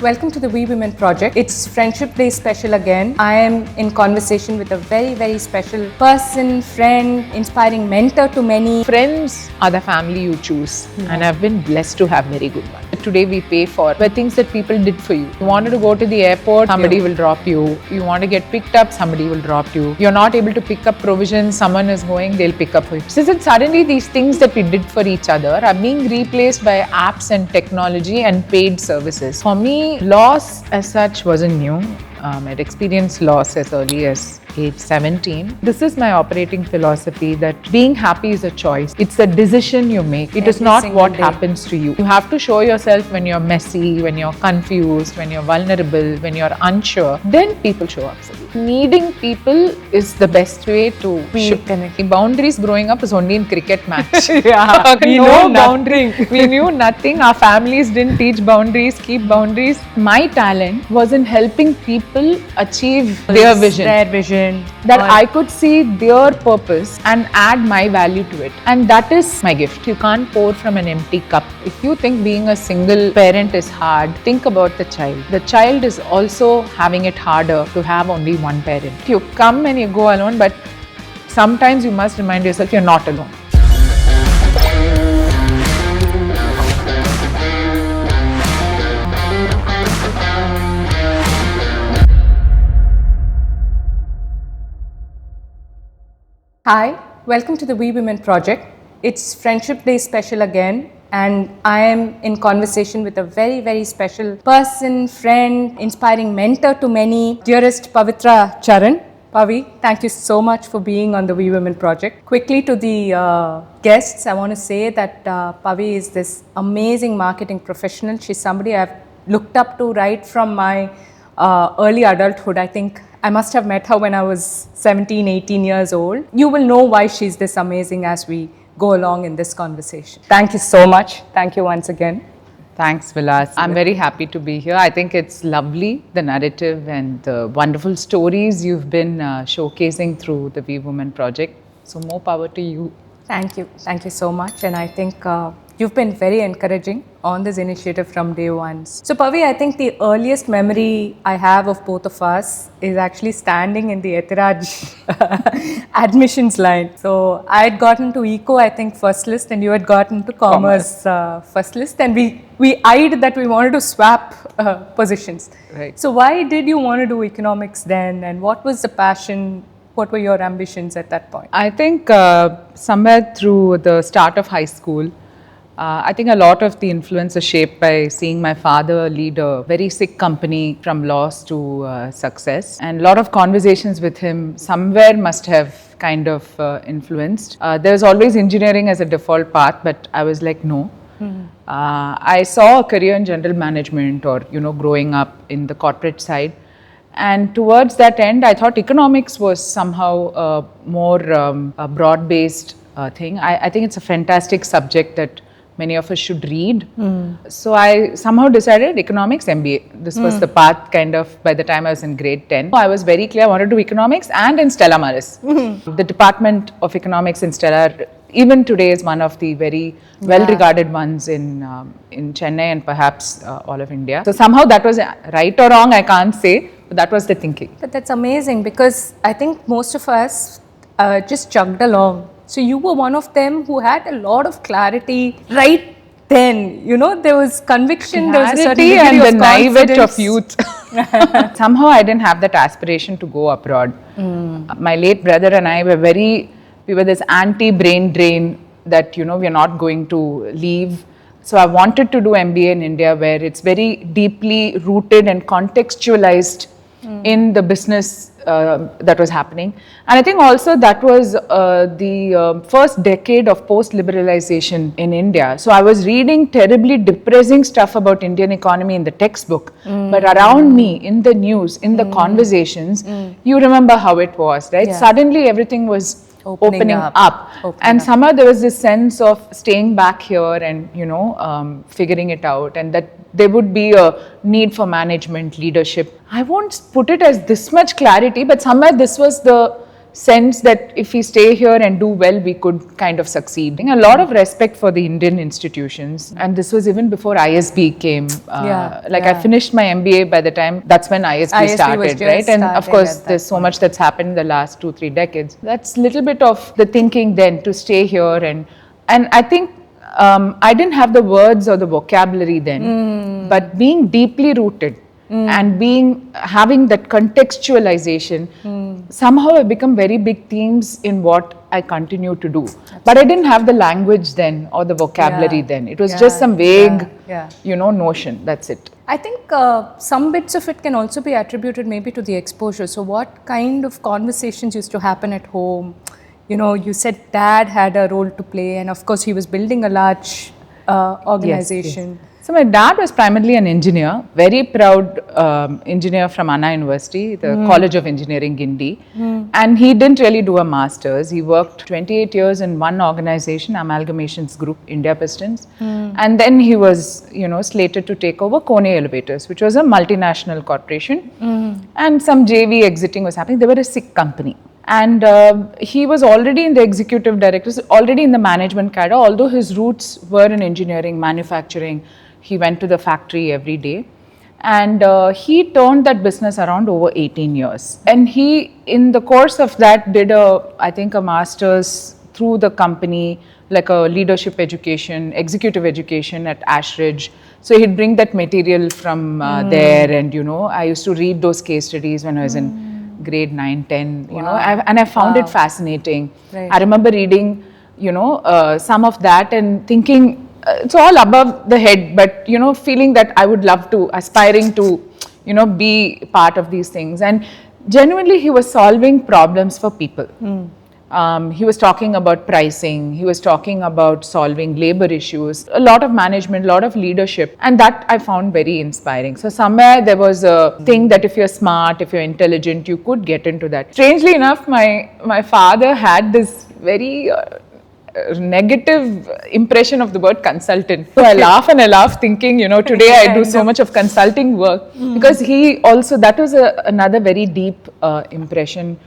Welcome to the We Women Project. It's Friendship Day special again. I am in conversation with a very, very special person, friend, inspiring mentor to many. Friends are the family you choose, and I've been blessed to have very good ones. Today we pay for things that people did for you. You wanted to go to the airport, somebody will drop you. You want to get picked up, somebody will drop you. You're not able to pick up provisions, someone is going, they'll pick up for you. So suddenly these things that we did for each other are being replaced by apps and technology and paid services. For me, loss as such wasn't new. I'd experienced loss as early as age 17. This is my operating philosophy that being happy is a choice. It's a decision you make. It is not what happens to you. You have to show yourself when you're messy, when you're confused, when you're vulnerable, when you're unsure. Then people show up for you. Needing people is the best way to connect. Boundaries growing up is only in cricket match. We no boundary. We knew nothing. Our families didn't teach boundaries, keep boundaries. My talent was in helping people achieve their vision. That I could see their purpose and add my value to it. And that is my gift. You can't pour from an empty cup. If you think being a single parent is hard, think about the child. The child is also having it harder to have only one parent. You come and you go alone, but sometimes you must remind yourself you're not alone. Hi, welcome to the We Women Project. It's Friendship Day special again, and I am in conversation with a very, very special person, friend, inspiring mentor to many, dearest Pavithra Charan. Pavi, thank you so much for being on the We Women Project. Quickly to the guests, I want to say that Pavi is this amazing marketing professional. She's somebody I've looked up to right from my early adulthood. I think I must have met her when I was 17, 18 years old. You will know why she's this amazing as we go along in this conversation. Thank you so much. Thank you once again. Thanks, Vilas. I'm very happy to be here. I think it's lovely, the narrative and the wonderful stories you've been showcasing through the We Women Project. So more power to you. Thank you. Thank you so much. And I think you've been very encouraging on this initiative from day one. So Pavi, I think the earliest memory I have of both of us is actually standing in the Etiraj admissions line. So I had gotten to Eco, I think, first list, and you had gotten to Commerce first list, and we eyed that we wanted to swap positions. Right. So why did you want to do economics then, and what was the passion? What were your ambitions at that point? I think somewhere through the start of high school, I think a lot of the influence is shaped by seeing my father lead a very sick company from loss to success. And a lot of conversations with him somewhere must have kind of influenced. There was always engineering as a default path, but I was like, no. I saw a career in general management or, growing up in the corporate side. And towards that end, I thought economics was somehow a more broad-based thing. I think it's a fantastic subject that many of us should read. So I somehow decided economics, MBA. This was the path kind of by the time I was in grade 10. I was very clear I wanted to do economics and in Stella Maris. The Department of Economics in Stella, even today, is one of the very well-regarded ones in Chennai and perhaps all of India. So somehow that was right or wrong, I can't say, but that was the thinking. But that's amazing because I think most of us just chugged along. So you were one of them who had a lot of clarity right then. There was conviction, there was a certain degree and of the naivete confidence. of youth. Somehow I didn't have that aspiration to go abroad. My late brother and I we were this anti-brain drain that, we're not going to leave. So I wanted to do MBA in India where it's very deeply rooted and contextualized in the business that was happening. And I think also that was the first decade of post-liberalization in India. So I was reading terribly depressing stuff about Indian economy in the textbook. But around me, in the news, in the conversations, you remember how it was, right? Yeah. Suddenly everything was opening up. And somehow there was this sense of staying back here and, figuring it out, and that there would be a need for management, leadership. I won't put it as this much clarity, but somewhere this was the sense that if we stay here and do well, we could kind of succeed. A lot of respect for the Indian institutions, and this was even before ISB came. I finished my MBA by the time that's when ISB started, right? And of course, there's so much that's happened in the last 2-3 decades. That's a little bit of the thinking then to stay here, and I think I didn't have the words or the vocabulary then, but being deeply rooted. And having that contextualization somehow have become very big themes in what I continue to do. Absolutely. But I didn't have the language then or the vocabulary then. It was just some vague, notion. That's it. I think some bits of it can also be attributed maybe to the exposure. So what kind of conversations used to happen at home? You said dad had a role to play, and of course he was building a large organization. Yes. So my dad was primarily an engineer, very proud engineer from Anna University, the College of Engineering, Guindy. And he didn't really do a master's. He worked 28 years in one organization, Amalgamations Group, India Pistons. And then he was, slated to take over Kone Elevators, which was a multinational corporation. And some JV exiting was happening. They were a sick company. And he was already in the executive directors, already in the management cadre, although his roots were in engineering, manufacturing. He went to the factory every day, and he turned that business around over 18 years. And he, in the course of that, did a master's through the company, like a leadership education, executive education at Ashridge. So he'd bring that material from there, and I used to read those case studies when I was in grade 9, 10, and I found it fascinating. Right. I remember reading, some of that and thinking, it's all above the head, but feeling that I would love to, aspiring to, be part of these things. And genuinely, he was solving problems for people. He was talking about pricing. He was talking about solving labor issues, a lot of management, a lot of leadership, and that I found very inspiring. So somewhere there was a thing that if you're smart, if you're intelligent, you could get into that. Strangely enough, my father had this very negative impression of the word consultant. So I laugh thinking, today I do so much of consulting work, because he also, that was another very deep impression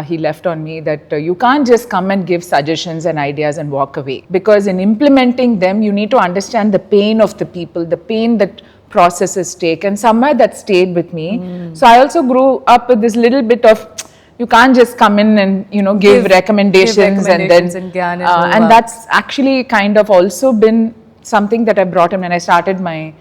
he left on me, that you can't just come and give suggestions and ideas and walk away, because in implementing them, you need to understand the pain of the people, the pain that processes take, and somewhere that stayed with me. So I also grew up with this little bit of, you can't just come in and give recommendations and that's actually kind of also been something that I brought in when I started my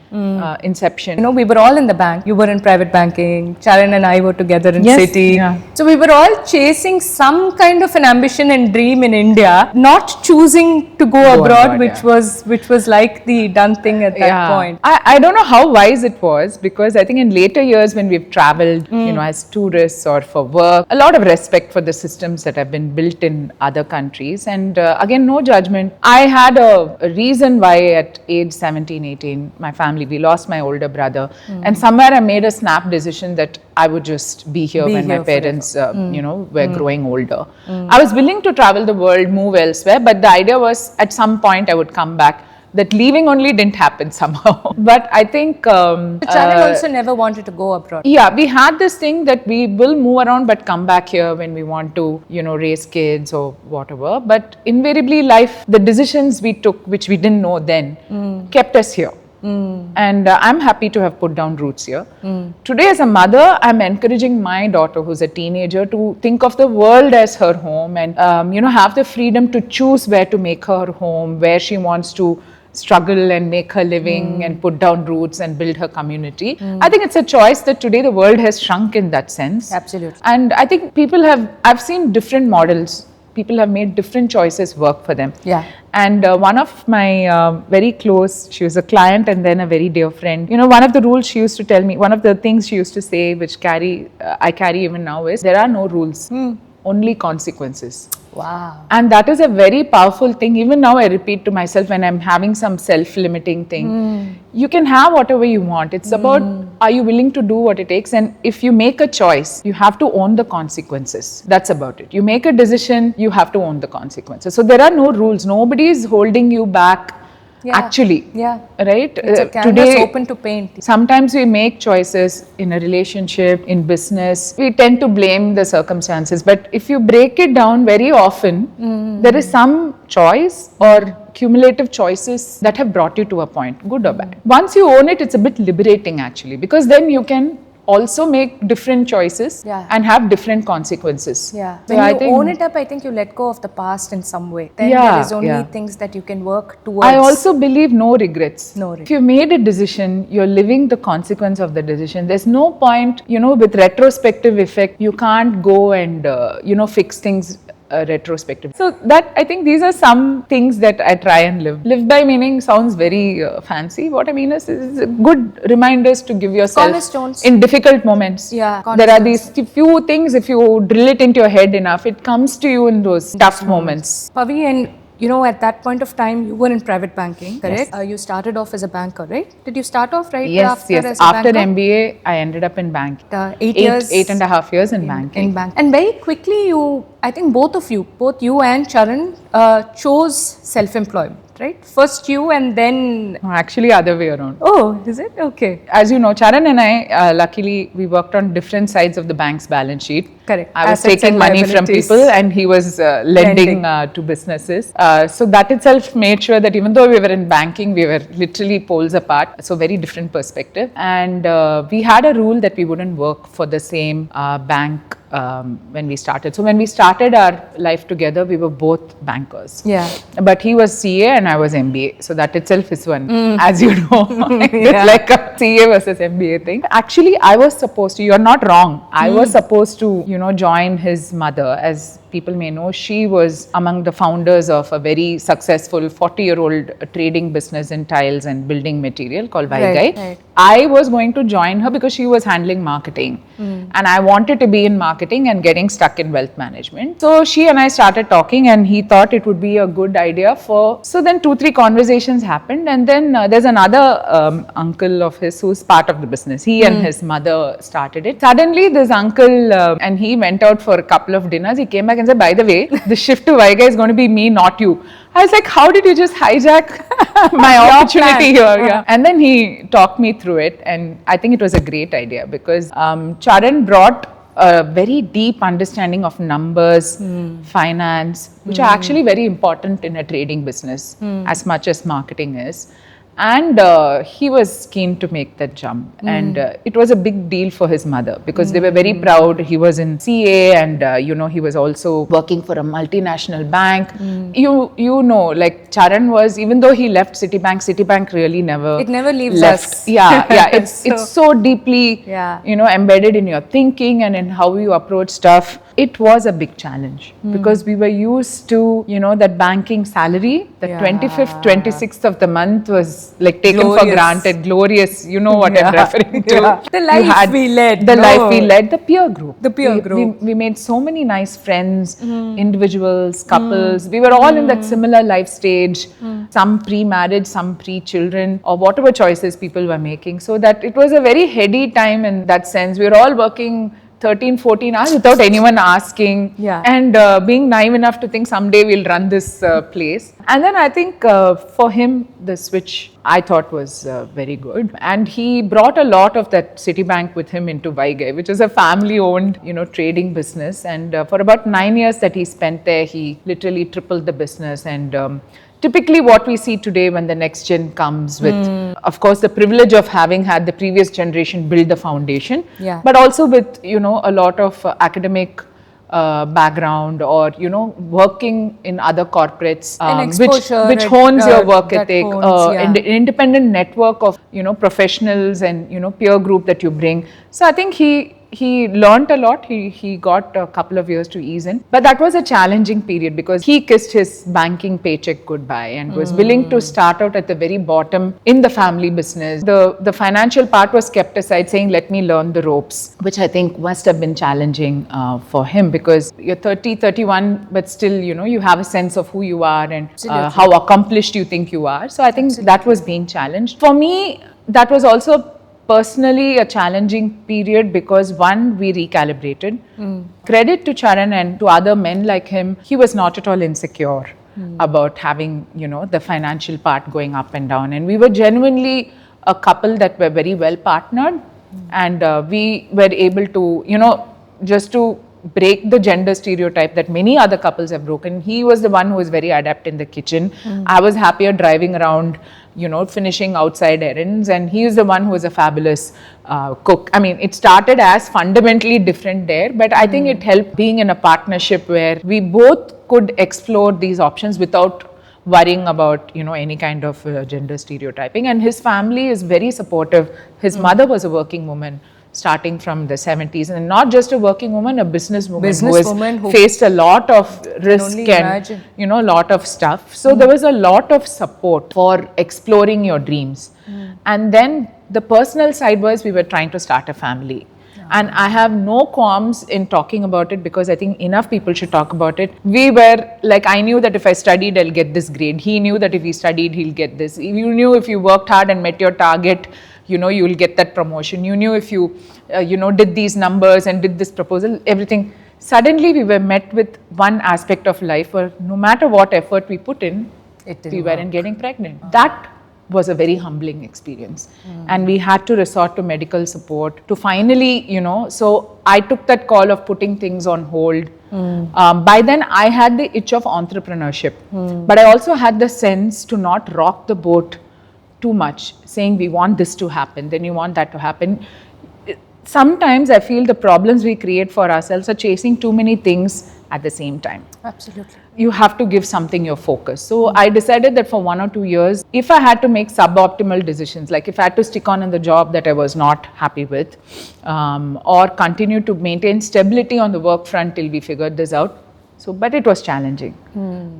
Inception. We were all in the bank. You were in private banking. Charan and I were together in Citi. Yeah. So we were all chasing some kind of an ambition and dream in India, not choosing to go abroad, which was like the done thing at that point. I don't know how wise it was, because I think in later years when we've traveled, as tourists or for work, a lot of respect for the systems that have been built in other countries. And again, no judgment. I had a reason why at age 17, 18, my family, we lost my older brother, and somewhere I made a snap decision that I would just be here when my parents, were growing older. I was willing to travel the world, move elsewhere, but the idea was at some point I would come back. That leaving only didn't happen somehow. But I think Charan also never wanted to go abroad. Yeah, we had this thing that we will move around but come back here when we want to, raise kids or whatever. But invariably life, the decisions we took, which we didn't know then, kept us here. And I'm happy to have put down roots here. Today as a mother, I'm encouraging my daughter who's a teenager to think of the world as her home and, have the freedom to choose where to make her home, where she wants to struggle and make her living and put down roots and build her community. I think it's a choice that today the world has shrunk in that sense. Absolutely. And I think I've seen different models. People have made different choices work for them. Yeah. And one of my very close, she was a client and then a very dear friend. One of the rules she used to tell me, one of the things she used to say, which I carry even now, is there are no rules, only consequences. Wow. And that is a very powerful thing. Even now I repeat to myself when I'm having some self-limiting thing. You can have whatever you want. It's about, are you willing to do what it takes? And if you make a choice, you have to own the consequences. That's about it. You make a decision, you have to own the consequences. So there are no rules. Nobody is holding you back Yeah. actually. Yeah. Right? It's a canvas Today, open to paint. sometimes we make choices in a relationship, in business. We tend to blame the circumstances. But if you break it down very often, there is some choice or cumulative choices that have brought you to a point, good or bad. Once you own it, it's a bit liberating actually, because then you can also make different choices Yeah. and have different consequences. Yeah. So When I you think own it up, I think you let go of the past in some way. Then Yeah, there is only yeah. things that you can work towards. I also believe no regrets. No regrets. If you made a decision, you're living the consequence of the decision. There's no point, with retrospective effect, you can't go and, fix things retrospective. So that, I think these are some things that I try and live. Live by meaning sounds very fancy. What I mean is good reminders to give yourself Cornerstones. in difficult moments. Yeah, There are cornerstones. these few things, if you drill it into your head enough, it comes to you in those tough moments. Pavi, and at that point of time, you were in private banking, correct? You started off as a banker, right? Did you start off right after as a After banker? MBA, I ended up in banking. 8 years. 8.5 years in banking. In bank. And very quickly, I think both you and Charan chose self-employment, right? First you and then... No, actually, other way around. Oh, is it? Okay. As you know, Charan and I, luckily, we worked on different sides of the bank's balance sheet. Correct. I was Assets taking and money from liabilities. people and he was lending to businesses. So that itself made sure that even though we were in banking, we were literally poles apart. So very different perspective. And we had a rule that we wouldn't work for the same bank when we started. So when we started our life together, we were both bankers. Yeah. But he was CA and I was MBA. So that itself is one, as you know, it's like a CA versus MBA thing. Actually, I was supposed to, you're not wrong. I was supposed to, join his mother. As people may know, she was among the founders of a very successful 40-year-old trading business in tiles and building material called Vaigai. Right. I was going to join her because she was handling marketing and I wanted to be in marketing and getting stuck in wealth management. So she and I started talking and he thought it would be a good idea so then 2-3 conversations happened and then there's another uncle of his who's part of the business. He and his mother started it. Suddenly this uncle and he went out for a couple of dinners. He came back and said, by the way, the shift to Vaigai is going to be me, not you. I was like, how did you just hijack my opportunity here? Yeah. And then he talked me through it and I think it was a great idea because Charan brought a very deep understanding of numbers, finance, which are actually very important in a trading business as much as marketing is. And he was keen to make that jump. And it was a big deal for his mother because they were very proud. He was in CA and, he was also working for a multinational bank. You know, like Charan was, even though he left Citibank really never It never leaves left. us. Yeah. It's so deeply, Yeah. embedded in your thinking and in how you approach stuff. It was a big challenge because we were used to, that banking salary, the 25th, 26th of the month was like taken for Glorious. granted, glorious, you know what I'm referring to. Yeah. The life we led. The life we led, the peer group. The peer group. We made so many nice friends, individuals, couples. We were all in that similar life stage, some pre-marriage, some pre-children, or whatever choices people were making. So that it was a very heady time in that sense. We were all working 13, 14 hours without anyone asking and being naive enough to think someday we'll run this place. And then I think for him, the switch I thought was very good. And he brought a lot of that Citibank with him into Vaigai, which is a family-owned, trading business. And for about 9 years that he spent there, he literally tripled the business. And typically what we see today when the next gen comes with, of course, the privilege of having had the previous generation build the foundation, but also with, a lot of academic background or, working in other corporates, which hones your work ethic, an independent network of, professionals and, peer group that you bring. So I think he learned a lot. He got a couple of years to ease in. But that was a challenging period because he kissed his banking paycheck goodbye and was willing to start out at the very bottom in the family business. The financial part was kept aside, saying, let me learn the ropes, which I think must have been challenging for him because you're 30, 31, but still, you have a sense of who you are and how accomplished you think you are. So I think that was being challenged. For me, that was also personally a challenging period because one, we recalibrated. Credit to Charan and to other men like him, he was not at all insecure about having, the financial part going up and down. And we were genuinely a couple that were very well partnered, and we were able to, just to break the gender stereotype that many other couples have broken. He was the one who was very adept in the kitchen. I was happier driving around, finishing outside errands, and he is the one who is a fabulous cook. I mean, it started as fundamentally different there, but I think it helped being in a partnership where we both could explore these options without worrying about, any kind of gender stereotyping. And his family is very supportive. His mother was a working woman starting from the 70s, and not just a working woman, a businesswoman who faced a lot of risk and a lot of stuff. So there was a lot of support for exploring your dreams. And then the personal side was we were trying to start a family. And I have no qualms in talking about it, because I think enough people should talk about it. We were like, I knew that if I studied, I'll get this grade. He knew that if he studied, he'll get this. You knew if you worked hard and met your target, you will get that promotion. You knew if you, did these numbers and did this proposal, everything. Suddenly we were met with one aspect of life where no matter what effort we put in, we weren't getting pregnant. That was a very humbling experience. And we had to resort to medical support to finally, so I took that call of putting things on hold. By then I had the itch of entrepreneurship, but I also had the sense to not rock the boat too much, saying we want this to happen, then you want that to happen. Sometimes I feel the problems we create for ourselves are chasing too many things at the same time. Absolutely. You have to give something your focus. So I decided that for 1 or 2 years, if I had to make suboptimal decisions, like if I had to stick on in the job that I was not happy with, or continue to maintain stability on the work front till we figured this out. So, but it was challenging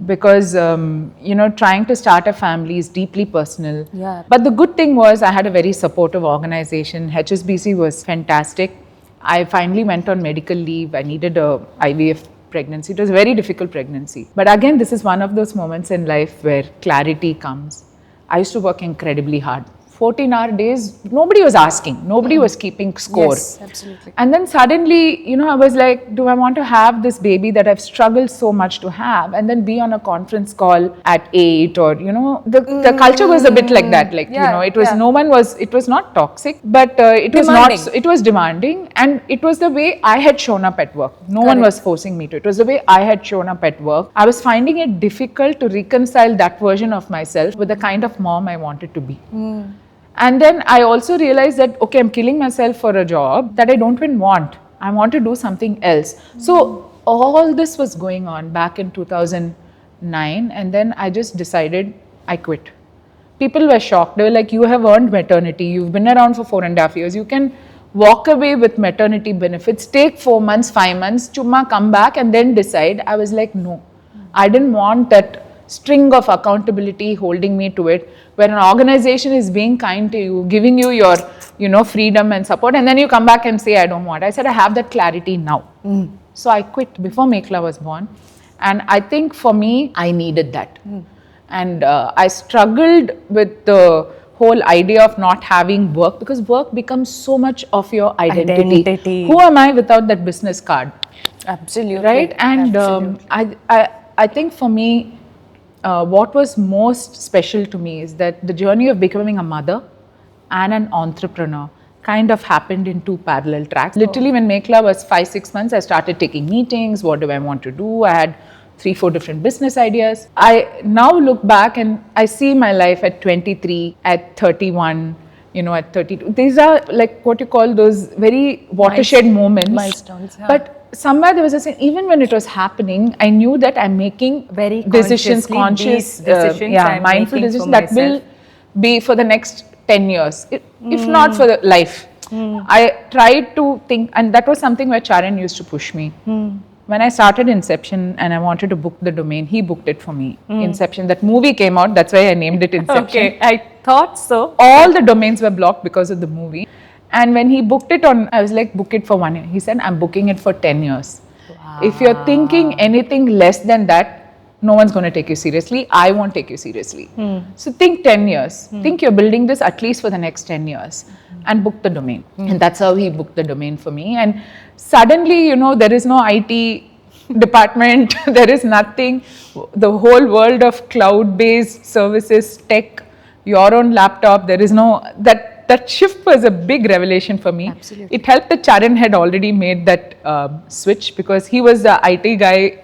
because, trying to start a family is deeply personal. Yeah. But the good thing was I had a very supportive organization. HSBC was fantastic. I finally went on medical leave. I needed a IVF pregnancy. It was a very difficult pregnancy. But again, this is one of those moments in life where clarity comes. I used to work incredibly hard. 14-hour days, nobody was asking, nobody was keeping score. Yes, absolutely. And then suddenly, I was like, do I want to have this baby that I've struggled so much to have, and then be on a conference call at 8, or, the culture was a bit like that. Like, it was, it was not toxic, but it was demanding. not, it was demanding, and it was the way I had shown up at work. No one was forcing me to. It was the way I had shown up at work. I was finding it difficult to reconcile that version of myself with the kind of mom I wanted to be. And then I also realized that, okay, I'm killing myself for a job that I don't even want. I want to do something else. So all this was going on back in 2009, and then I just decided I quit. People were shocked. They were like, you have earned maternity. You've been around for 4.5 years. You can walk away with maternity benefits, take 4 months, 5 months, chumma, come back and then decide. I was like, no, I didn't want that string of accountability holding me to it, where an organization is being kind to you, giving you your, freedom and support, and then you come back and say, I don't want. I said, I have that clarity now. So I quit before Mekhla was born. And I think for me, I needed that. And I struggled with the whole idea of not having work, because work becomes so much of your identity. Who am I without that business card? Absolutely. Right? And I think for me, what was most special to me is that the journey of becoming a mother and an entrepreneur kind of happened in 2 parallel tracks. Literally, when Mekhla was 5-6 months, I started taking meetings. What do I want to do? I had 3-4 different business ideas. I now look back and I see my life at 23, at 31, at 32. These are like what you call those very watershed moments. Milestones. Yeah. But somewhere there was a sense, even when it was happening, I knew that I'm making very decisions, conscious, mindful decisions that will be for the next 10 years, if not for the life. I tried to think, and that was something where Charan used to push me. When I started Inception and I wanted to book the domain, he booked it for me. Inception, that movie came out, that's why I named it Inception. Okay, I thought so. All the domains were blocked because of the movie. And when he booked it on, I was like, book it for 1 year. He said, I'm booking it for 10 years. Wow. If you're thinking anything less than that, no one's going to take you seriously. I won't take you seriously. So think 10 years. Think you're building this at least for the next 10 years and book the domain. And that's how he booked the domain for me. And suddenly, there is no IT department. There is nothing. The whole world of cloud-based services, tech, your own laptop. There is no that shift was a big revelation for me. Absolutely. It helped that Charan had already made that switch because he was the IT guy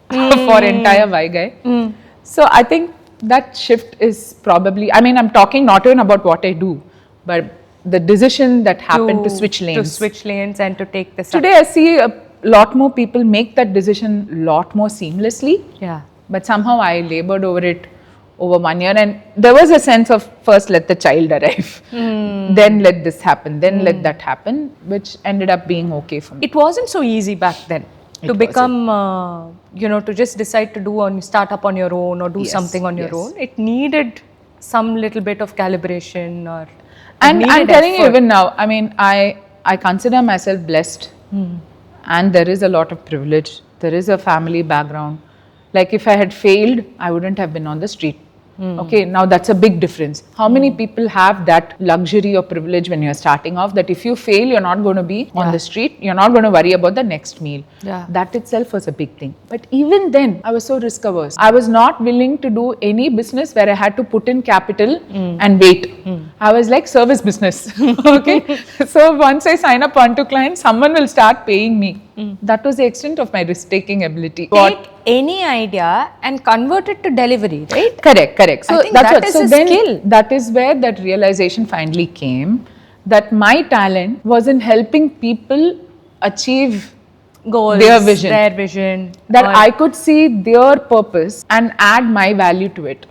for entire Y guy. So I think that shift is probably, I mean, I'm talking not even about what I do, but the decision that happened to switch lanes. To switch lanes and to take this Today I see a lot more people make that decision a lot more seamlessly. Yeah. But somehow I labored over it over 1 year, and there was a sense of first let the child arrive, then let this happen, then let that happen, which ended up being okay for me. It wasn't so easy back then to become, to just decide to start up on your own or do something on your own. It needed some little bit of calibration or. And I'm telling you even now, I mean, I consider myself blessed, and there is a lot of privilege. There is a family background. Like if I had failed, I wouldn't have been on the street. Okay, now that's a big difference. How many people have that luxury or privilege when you're starting off that if you fail, you're not going to be on the street, you're not going to worry about the next meal. That itself was a big thing. But even then, I was so risk averse. I was not willing to do any business where I had to put in capital and wait. I was like service business. Okay, so once I sign up onto clients, someone will start paying me. That was the extent of my risk-taking ability. Take any idea and convert it to delivery, right? Correct. So I think that is a skill. That is where that realization finally came, that my talent was in helping people achieve Goals, their vision. That I could see their purpose and add my value to it.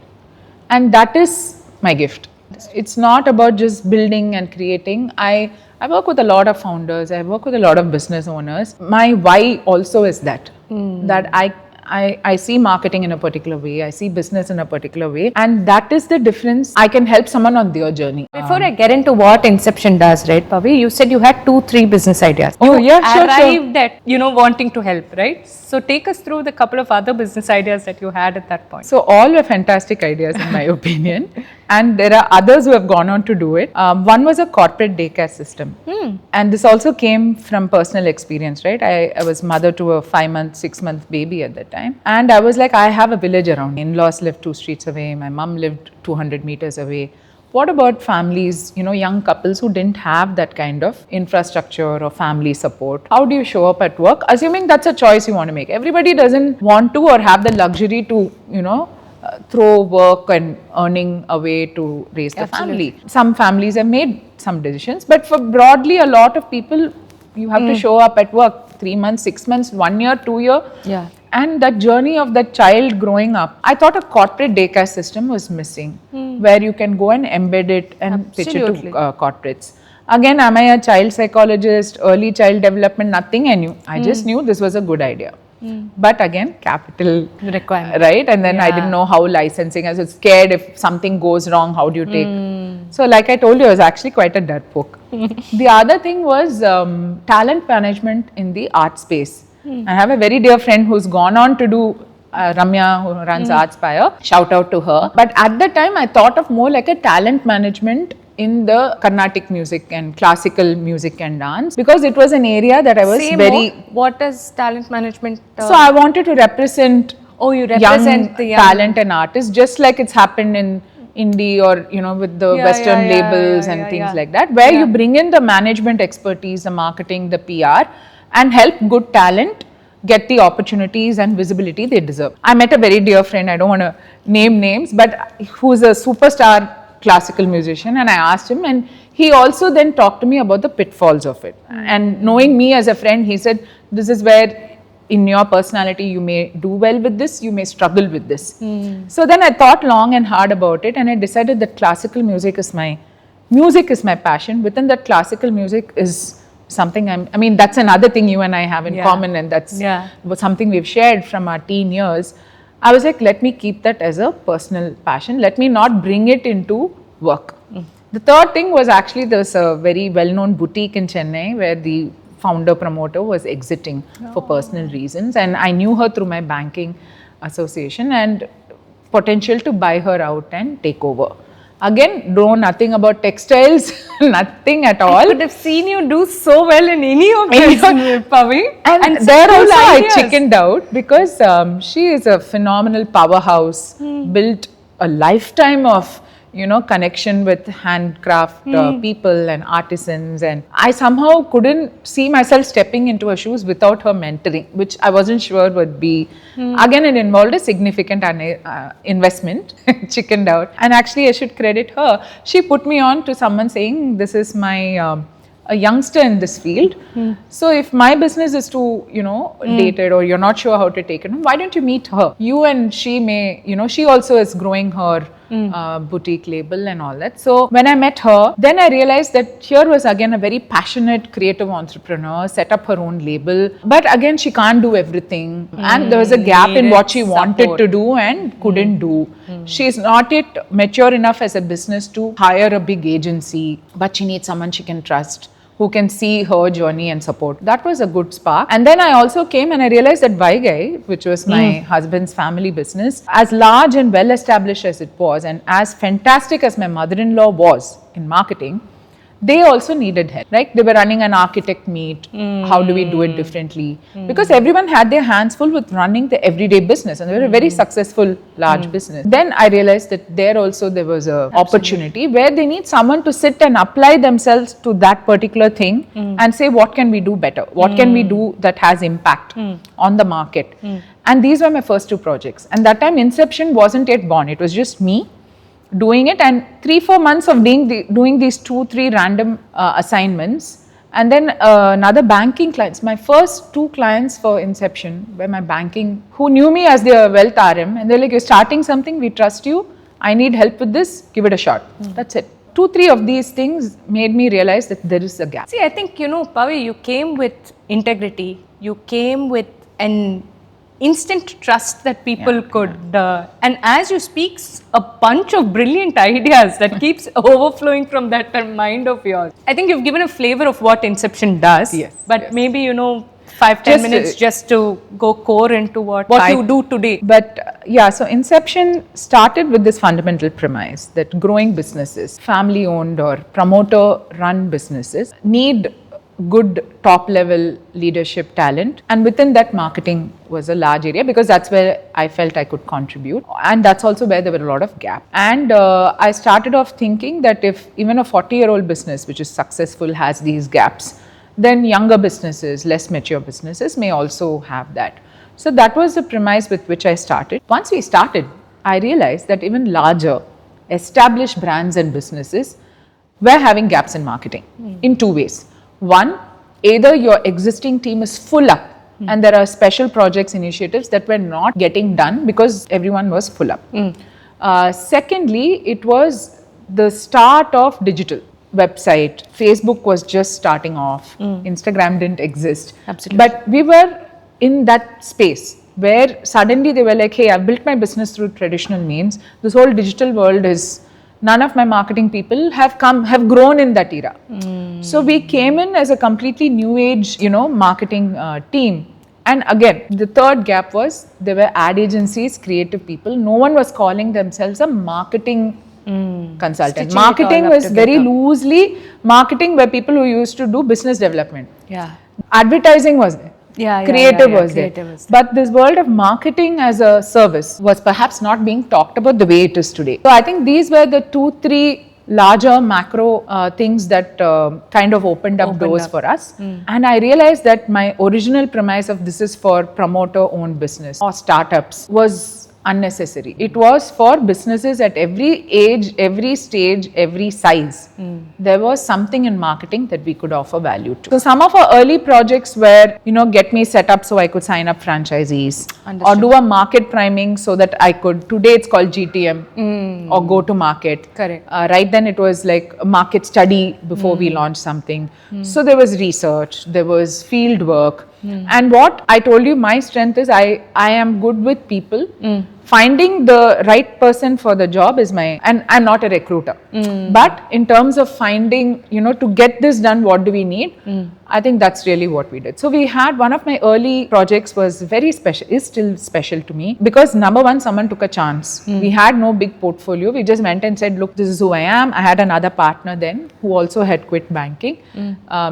And that is my gift. It's not about just building and creating. I work with a lot of founders. I work with a lot of business owners. My why also is that I see marketing in a particular way. I see business in a particular way. And that is the difference. I can help someone on their journey. Before I get into what Inception does, right, Pavi, you said you had 2-3 business ideas. Oh, you yeah, sure. arrived at, wanting to help, right? So take us through the couple of other business ideas that you had at that point. So all were fantastic ideas in my opinion. And there are others who have gone on to do it. One was a corporate daycare system. And this also came from personal experience, right? I was mother to a 5-month, 6-month baby at that time. And I was like, I have a village around. In-laws lived 2 streets away. My mom lived 200 meters away. What about families, young couples who didn't have that kind of infrastructure or family support? How do you show up at work? Assuming that's a choice you want to make. Everybody doesn't want to or have the luxury to, throw work and earning away to raise the family. Some families have made some decisions, but for broadly a lot of people, you have to show up at work 3 months, 6 months, 1 year, 2 years. Yeah. And that journey of that child growing up, I thought a corporate daycare system was missing, where you can go and embed it and pitch it to corporates. Again, am I a child psychologist, early child development? Nothing I knew. I just knew this was a good idea. But again, capital requirement, right? And then I didn't know how licensing. I was scared if something goes wrong, how do you take? So like I told you, I was actually quite a dirtpoke. The other thing was talent management in the art space. I have a very dear friend who's gone on to do Ramya, who runs Artspire. Shout out to her. But at the time, I thought of more like a talent management in the Carnatic music and classical music and dance, because it was an area that I was What is talent management? So I wanted to represent you represent young talent and artists, just like it's happened in indie or with the Western labels and things like that, where you bring in the management expertise, the marketing, the PR, and help good talent get the opportunities and visibility they deserve. I met a very dear friend, I don't want to name names, but who's a superstar classical musician, and I asked him, and he also then talked to me about the pitfalls of it. And knowing me as a friend, he said, this is where in your personality you may do well with this, you may struggle with this. So then I thought long and hard about it, and I decided that classical music is my passion. Within that, classical music is something I mean that's another thing you and I have in common, and that's something we've shared from our teen years. I was like, let me keep that as a personal passion. Let me not bring it into work. The third thing was actually there's a very well-known boutique in Chennai where the founder promoter was exiting for personal reasons, and I knew her through my banking association and potential to buy her out and take over. Again, know nothing about textiles, nothing at I all. could have seen you do so well in any of these, Pavi. And such there cool also ideas. I chickened out because she is a phenomenal powerhouse, built a lifetime of connection with handcraft people and artisans, and I somehow couldn't see myself stepping into her shoes without her mentoring, which I wasn't sure would be. Again, it involved a significant investment, chickened out, and actually I should credit her. She put me on to someone saying, this is my a youngster in this field. So if my business is too, dated, or you're not sure how to take it, why don't you meet her? You and she may, she also is growing her boutique label and all that. So when I met her, then I realized that here was again a very passionate creative entrepreneur, set up her own label. But again, she can't do everything. And there was a gap in what she wanted to do and couldn't do. She's not yet mature enough as a business to hire a big agency, but she needs someone she can trust, who can see her journey and support. That was a good spark. And then I also came and I realized that Vaigai, which was my husband's family business, as large and well established as it was, and as fantastic as my mother-in-law was in marketing, they also needed help, right? They were running an architect meet. How do we do it differently? Because everyone had their hands full with running the everyday business, and they were a very successful large business. Then I realized that there also there was a opportunity where they need someone to sit and apply themselves to that particular thing and say, what can we do better? What can we do that has impact on the market? And these were my first two projects. And that time Inception wasn't yet born. It was just me doing it, and 3-4 months of doing these 2-3 random assignments, and then another banking clients. My first 2 clients for Inception were my banking, who knew me as their wealth RM, and they're like, you're starting something, we trust you, I need help with this, give it a shot. That's it. 2-3 of these things made me realize that there is a gap. See, I think, Pavi, you came with integrity, you came with an instant trust that people could, and as you speak, a bunch of brilliant ideas that keeps overflowing from that mind of yours. I think you've given a flavor of what Inception does, but maybe 5-10 minutes just to go core into what you do today. But so Inception started with this fundamental premise that growing businesses, family owned or promoter run businesses, need good top level leadership talent, and within that marketing was a large area because that's where I felt I could contribute, and that's also where there were a lot of gaps. And I started off thinking that if even a 40-year-old business which is successful has these gaps, then younger businesses, less mature businesses may also have that. So that was the premise with which I started. Once we started, I realized that even larger established brands and businesses were having gaps in marketing in 2 ways. One, either your existing team is full up and there are special projects, initiatives that were not getting done because everyone was full up. Secondly, it was the start of digital. Website, Facebook was just starting off, Instagram didn't exist. Absolutely. But we were in that space where suddenly they were like, hey, I've built my business through traditional means. This whole digital world is, none of my marketing people have grown in that era. So we came in as a completely new age, marketing team. And again, the third gap was there were ad agencies, creative people. No one was calling themselves a marketing consultant. Marketing was very loosely marketing where people who used to do business development. Advertising was there. Creative was there. But this world of marketing as a service was perhaps not being talked about the way it is today. So I think these were the 2-3 larger macro things that kind of opened up doors for us. And I realized that my original premise of this is for promoter owned business or startups was unnecessary. It was for businesses at every age, every stage, every size. There was something in marketing that we could offer value to. So some of our early projects were, get me set up so I could sign up franchisees. Understood. Or do a market priming so that I could, today it's called GTM or go to market. Correct. Right then it was like a market study before we launched something. So there was research, there was field work. And what I told you, my strength is I am good with people. finding the right person for the job is and I'm not a recruiter. But in terms of finding, to get this done, what do we need? I think that's really what we did. So we had one of my early projects was very special, is still special to me, because number one, someone took a chance. We had no big portfolio. We just went and said, look, this is who I am. I had another partner then who also had quit banking.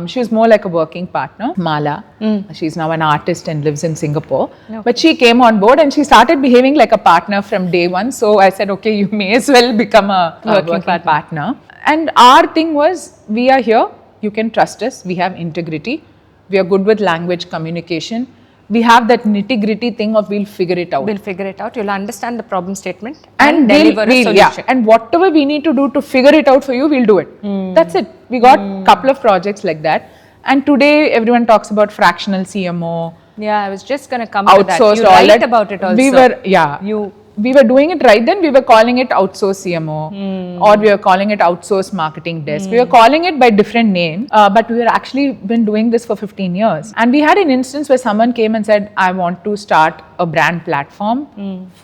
She was more like a working partner, Mala. She's now an artist and lives in Singapore. Okay. But she came on board and she started behaving like a partner from day one. So I said, okay, you may as well become a working partner. And our thing was, we are here. You can trust us. We have integrity. We are good with language communication. We have that nitty-gritty thing of we'll figure it out. We'll figure it out. You'll understand the problem statement and deliver a solution. Yeah. And whatever we need to do to figure it out for you, we'll do it. That's it. We got a couple of projects like that. And today everyone talks about fractional CMO. Yeah, I was just going to come to that. Outsourced, You write about it also. We were doing it right then. We were calling it outsource CMO, or we were calling it outsource marketing desk. We were calling it by different names, but we were actually been doing this for 15 years. And we had an instance where someone came and said, I want to start a brand platform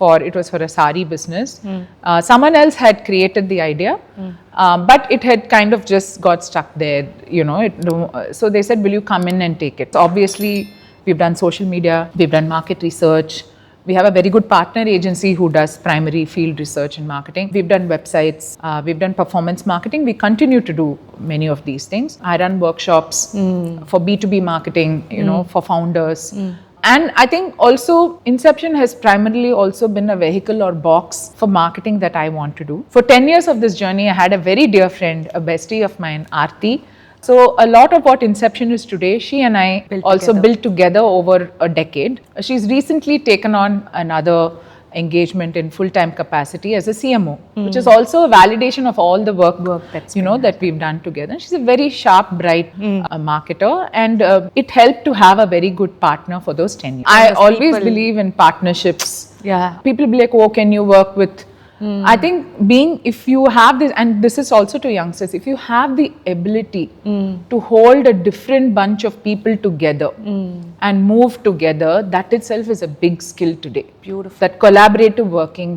it was for a sari business. Someone else had created the idea, but it had kind of just got stuck there, so they said, will you come in and take it? So obviously, we've done social media, we've done market research. We have a very good partner agency who does primary field research and marketing. We've done websites, we've done performance marketing. We continue to do many of these things. I run workshops for B2B marketing, for founders. And I think also Inception has primarily also been a vehicle or box for marketing that I want to do. For 10 years of this journey, I had a very dear friend, a bestie of mine, Aarti. So a lot of what Inception is today, she and I built together over a decade. She's recently taken on another engagement in full-time capacity as a CMO, which is also a validation of all the work that's that we've done together. She's a very sharp, bright marketer, and it helped to have a very good partner for those 10 years. I always believe in partnerships. Yeah. People be like, oh, can you work with I think if you have this, and this is also to youngsters, if you have the ability to hold a different bunch of people together and move together, that itself is a big skill today. Beautiful. That collaborative working,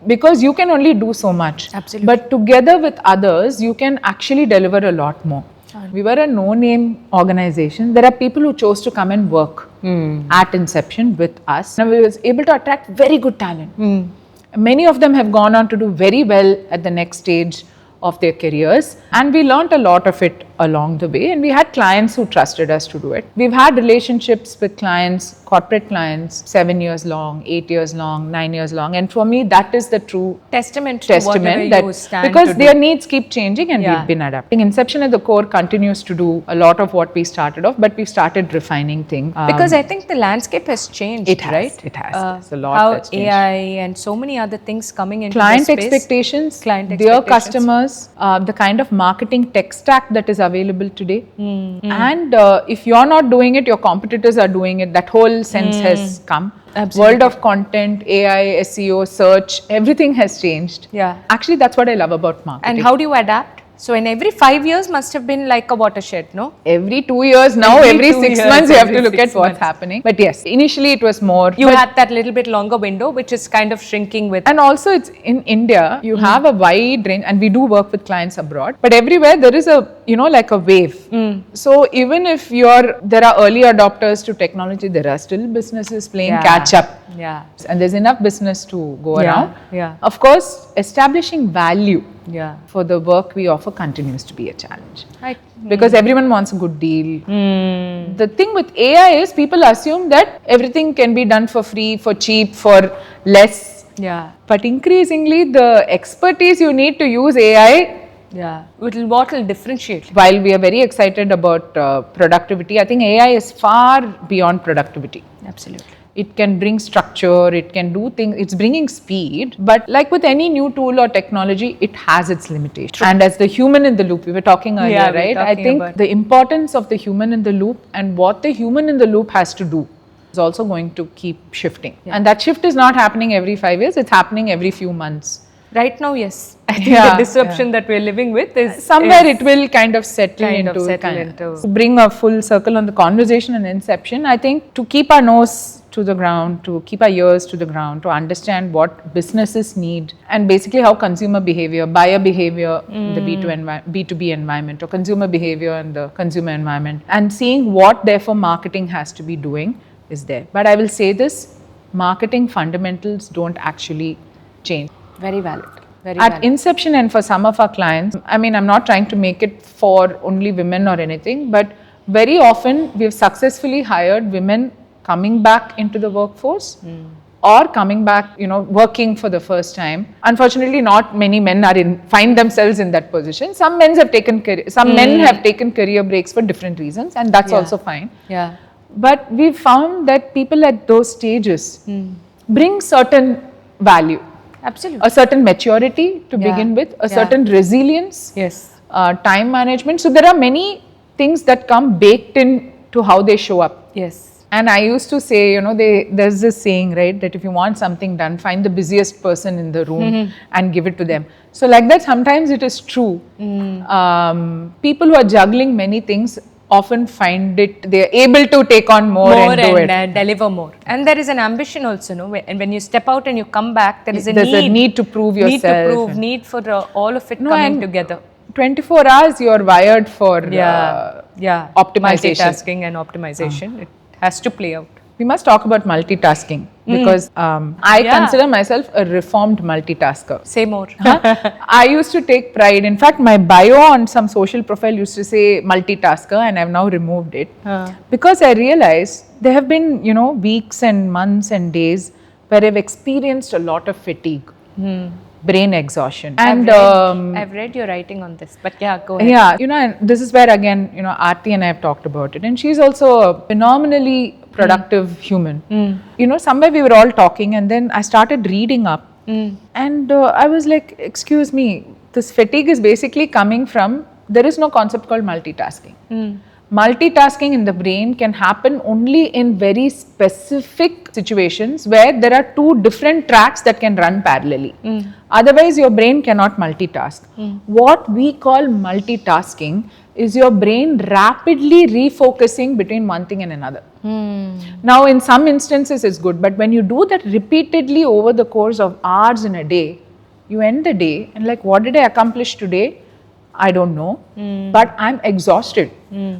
because you can only do so much. Absolutely. But together with others, you can actually deliver a lot more. We were a no-name organization. There are people who chose to come and work at Inception with us. Now we was able to attract very good talent. Many of them have gone on to do very well at the next stage of their careers, and we learned a lot of it along the way, and we had clients who trusted us to do it. We've had relationships with clients, corporate clients, 7 years long, 8 years long, 9 years long, and for me that is the true testament to whatever you stand because to their do. Needs keep changing, and we've been adapting. Inception at the core continues to do a lot of what we started off, but we've started refining things. Because I think the landscape has changed, it has, right? It has. There's a lot how that's changed. AI and so many other things coming into Client this space. expectations, their customers, the kind of marketing tech stack that is available today. And if you're not doing it, your competitors are doing it. That whole sense has come. Absolutely. World of content, AI, SEO, search, everything has changed. Yeah. Actually, that's what I love about marketing. And how do you adapt? So in every 5 years must have been like a watershed, no? Every 2 years now, every 6 months you have to look at what's happening. But yes, initially it was more. You had that little bit longer window, which is kind of shrinking with. And also it's in India, you have a wide range, and we do work with clients abroad, but everywhere there is a, like a wave. So even if there are early adopters to technology, there are still businesses playing catch up. Yeah. And there's enough business to go around. Yeah. Of course, establishing value for the work we offer continues to be a challenge. Because everyone wants a good deal. The thing with AI is people assume that everything can be done for free, for cheap, for less. Yeah. But increasingly, the expertise you need to use AI. What will differentiate? While we are very excited about productivity, I think AI is far beyond productivity. Absolutely. It can bring structure, it can do things, it's bringing speed. But like with any new tool or technology, it has its limitations. And as the human in the loop, we were talking earlier, right? I think the importance of the human in the loop and what the human in the loop has to do is also going to keep shifting. And that shift is not happening every 5 years, it's happening every few months. Right now, yes. I think Yeah, the disruption that we're living with is somewhere is it will kind of settle into to bring a full circle on the conversation and Inception. I think to keep our nose to the ground, to keep our ears to the ground, to understand what businesses need and basically how consumer behavior, buyer behavior in the B2B environment or consumer behavior in the consumer environment, and seeing what therefore marketing has to be doing is there. But I will say this, marketing fundamentals don't actually change. very valid. Very At valid. Inception and for some of our clients, I mean, I'm not trying to make it for only women or anything, but very often we've successfully hired women coming back into the workforce or coming back, working for the first time. Unfortunately, not many men find themselves in that position. Some men have taken career breaks for different reasons, and that's also fine. Yeah. But we've found that people at those stages bring certain value. Absolutely. A certain maturity to begin with, a certain resilience, Yes. time management. So there are many things that come baked in to how they show up. Yes. And I used to say, there's this saying, right, that if you want something done, find the busiest person in the room and give it to them. So like that, sometimes it is true. People who are juggling many things often find they're able to take on more and do it. Deliver more. And there is an ambition also, no? And when you step out and you come back, there's a need to prove yourself. Need for all of it coming together. 24 hours you're wired for optimization. Multitasking and optimization. It has to play out. We must talk about multitasking because I consider myself a reformed multitasker. Say more. I used to take pride. In fact, my bio on some social profile used to say multitasker, and I've now removed it because I realized there have been, weeks and months and days where I've experienced a lot of fatigue, brain exhaustion. And I've read your writing on this, but yeah, go ahead. Yeah, and this is where again, Aarti and I have talked about it, and she's also a phenomenally productive human. Somewhere we were all talking, and then I started reading up, and I was like, excuse me, this fatigue is basically coming from, there is no concept called multitasking. Multitasking in the brain can happen only in very specific situations where there are two different tracks that can run parallelly. Otherwise, your brain cannot multitask. What we call multitasking is your brain rapidly refocusing between one thing and another. Now, in some instances, it's good, but when you do that repeatedly over the course of hours in a day, you end the day and like, what did I accomplish today? I don't know, but I'm exhausted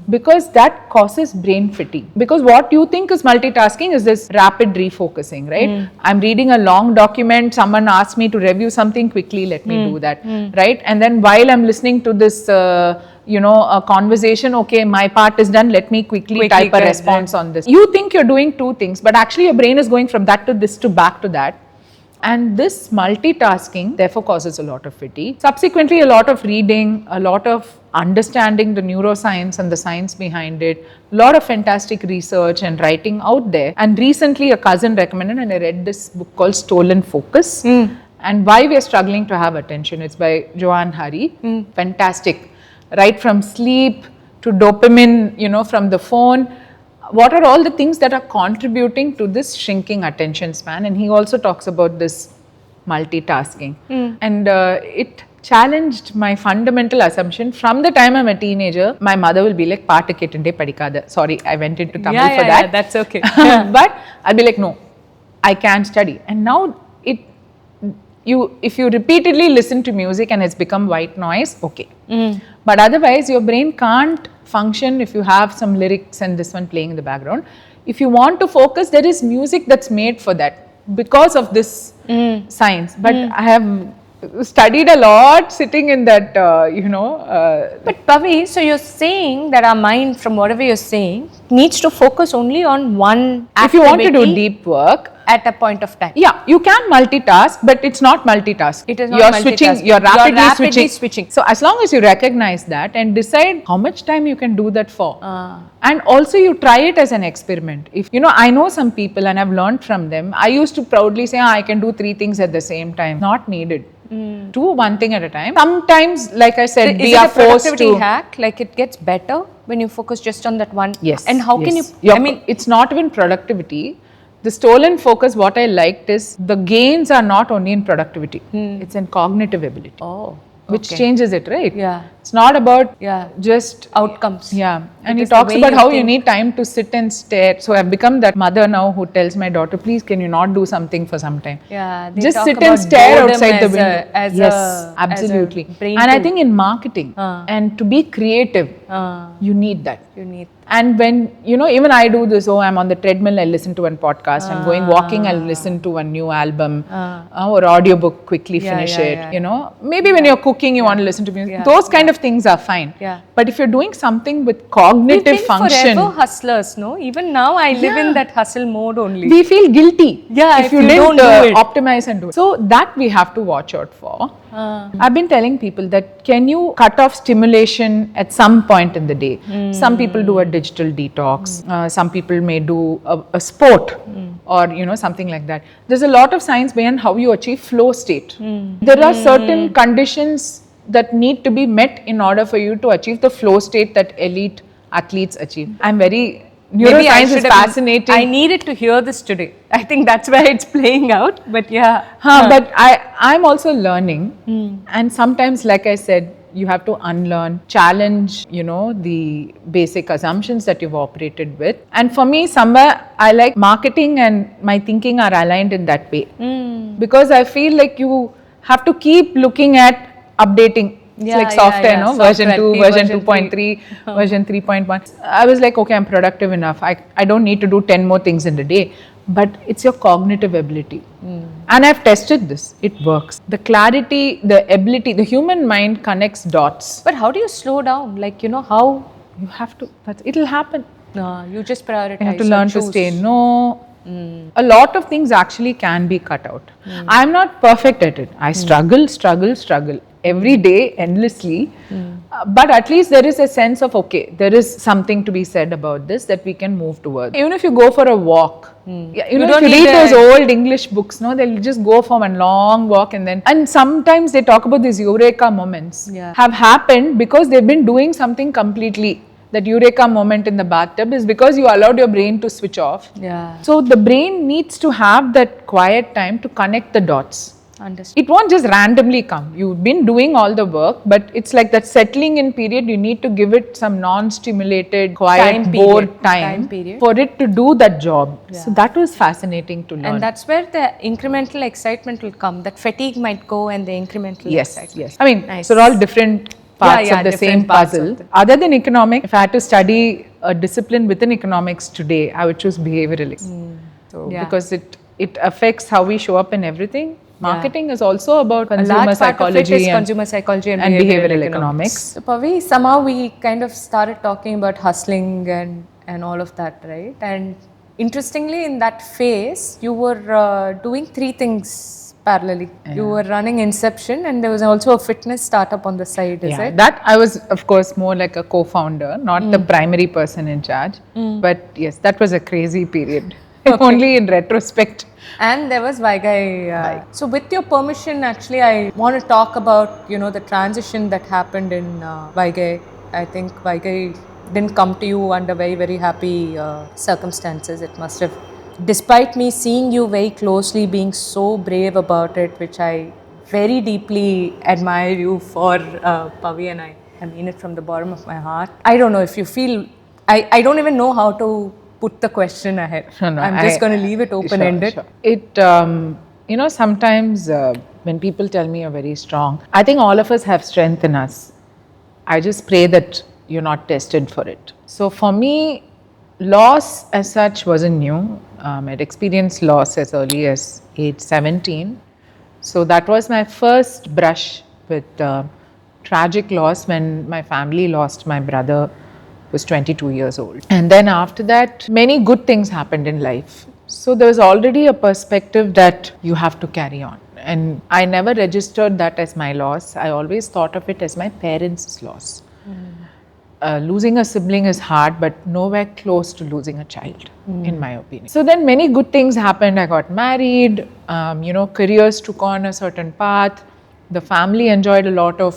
because that causes brain fatigue. Because what you think is multitasking is this rapid refocusing, right? I'm reading a long document, someone asks me to review something quickly, let me do that, right? And then while I'm listening to this, a conversation, okay, my part is done, let me quickly type a response on this. You think you're doing two things, but actually your brain is going from that to this to back to that. And this multitasking therefore causes a lot of fatigue. Subsequently, a lot of reading, a lot of understanding the neuroscience and the science behind it, a lot of fantastic research and writing out there. And recently a cousin recommended, and I read this book called Stolen Focus and Why We're Struggling to Have Attention. It's by Joanne Hari. Fantastic. Right from sleep to dopamine, from the phone. What are all the things that are contributing to this shrinking attention span? And he also talks about this multitasking. And it challenged my fundamental assumption. From the time I'm a teenager, my mother will be like, "Paatu kettinde padikada." Sorry, I went into Tamil for that. Yeah, that's okay. But I'll be like, no, I can't study. And now if you repeatedly listen to music and it's become white noise, okay. But otherwise, your brain can't function if you have some lyrics and this one playing in the background. If you want to focus, there is music that's made for that because of this science. But I have studied a lot sitting in that, But Pavi, so you're saying that our mind, from whatever you're saying, needs to focus only on one activity. If you want to do deep work, at a point of time. Yeah, you can multitask, but it's not multitask. It is not You're multitasking. You're rapidly switching. So as long as you recognize that and decide how much time you can do that for. And also you try it as an experiment. If I know some people and I've learned from them, I used to proudly say, I can do 3 things at the same time. Not needed. Do one thing at a time. Sometimes, like I said, we are forced to. Is it a productivity hack? Like it gets better when you focus just on that one? Yes. And how can you? It's not even productivity. The stolen focus, what I liked is the gains are not only in productivity, it's in cognitive ability. Oh. Which Okay. changes it, right? Yeah. It's not about Yeah. just Outcomes. Yeah. And he is the talks way about you how you think. need time to sit and stare. So I've become that mother now who tells my daughter, please, can you not do something for some time? Yeah, they Just talk sit about and stare boredom outside the as window. as Yes, a absolutely. brain And I tool. think in marketing and to be creative, you need that. You need. And when, even I do this, I'm on the treadmill, I listen to one podcast. I'm going walking, I'll listen to a new album or audiobook, quickly finish it. Maybe when you're cooking, you want to listen to music. Yeah. Those kind of things are fine. Yeah. But if you're doing something with We've cognitive been function, forever hustlers, no? Even now, I live in that hustle mode only. we feel guilty Yeah, if you don't didn't do it. optimize and do it. So that we have to watch out for. I've been telling people that can you cut off stimulation at some point in the day? Some people do a digital detox. Some people may do a sport or something like that. There's a lot of science behind how you achieve flow state. There are certain conditions that need to be met in order for you to achieve the flow state that elite athletes achieve. I'm very neuroscience is fascinating. I needed to hear this today. I think that's where it's playing out. But yeah. But I'm also learning. And sometimes, like I said, you have to unlearn, challenge, the basic assumptions that you've operated with. And for me, somewhere I like marketing and my thinking are aligned in that way. Because I feel like you have to keep looking at updating. It's like software, no? Version 2, version 2.3, version 3.1. I was like, okay, I'm productive enough. I don't need to do 10 more things in a day. But it's your cognitive ability. And I've tested this. It works. The clarity, the ability, the human mind connects dots. But how do you slow down? Like, how? You have to, it'll happen. No, you just prioritize. You have to learn to say no. A lot of things actually can be cut out. I'm not perfect at it. I struggle every day endlessly. But at least there is a sense of, okay, there is something to be said about this that we can move towards. Even if you go for a walk, if you read those old English books, they'll just go for one long walk and sometimes they talk about these eureka moments have happened because they've been doing something completely. That eureka moment in the bathtub is because you allowed your brain to switch off. Yeah. So the brain needs to have that quiet time to connect the dots. Understood. It won't just randomly come. You've been doing all the work, but it's like that settling in period. You need to give it some non-stimulated, quiet, bored time for it to do that job. Yeah. So that was fascinating to learn. And that's where the incremental excitement will come. That fatigue might go and the incremental excitement. Yes. I mean, so all different parts of the same puzzle. Other than economics, if I had to study a discipline within economics today, I would choose behavioralics. Because it affects how we show up in everything. Marketing is also about consumer psychology and behavioral economics. So Pavi, somehow we kind of started talking about hustling and all of that, right? And interestingly, in that phase, you were doing three things parallelly. Yeah. You were running Inception and there was also a fitness startup on the side, is it? That I was, of course, more like a co-founder, not the primary person in charge. But yes, that was a crazy period. Only in retrospect. And there was Vaigai. So with your permission, actually, I want to talk about, the transition that happened in Vaigai. I think Vaigai didn't come to you under very, very happy circumstances. It must have, despite me seeing you very closely, being so brave about it, which I very deeply admire you for, Pavi, and I mean it from the bottom of my heart. I don't know if you feel, I don't even know how to put the question ahead. No, I'm just going to leave it open-ended. Sure. It, sometimes when people tell me you're very strong, I think all of us have strength in us. I just pray that you're not tested for it. So for me, loss as such wasn't new. I'd experienced loss as early as age 17. So that was my first brush with tragic loss when my family lost my brother. Was 22 years old. And then after that, many good things happened in life. So there was already a perspective that you have to carry on. And I never registered that as my loss. I always thought of it as my parents' loss. Losing a sibling is hard, but nowhere close to losing a child, in my opinion. So then many good things happened. I got married, careers took on a certain path. The family enjoyed a lot of,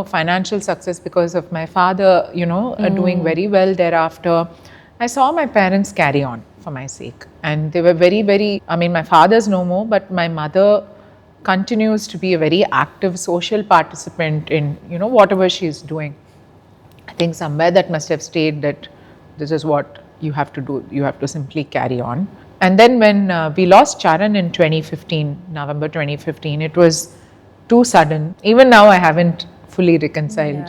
financial success because of my father, doing very well thereafter. I saw my parents carry on. for my sake. And they were very, very, I mean, my father's no more, but my mother continues to be a very active social participant in, whatever she's doing. I think somewhere that must have stayed that this is what you have to do. You have to simply carry on. And then when we lost Charan in 2015, November 2015, it was too sudden. Even now, I haven't fully reconciled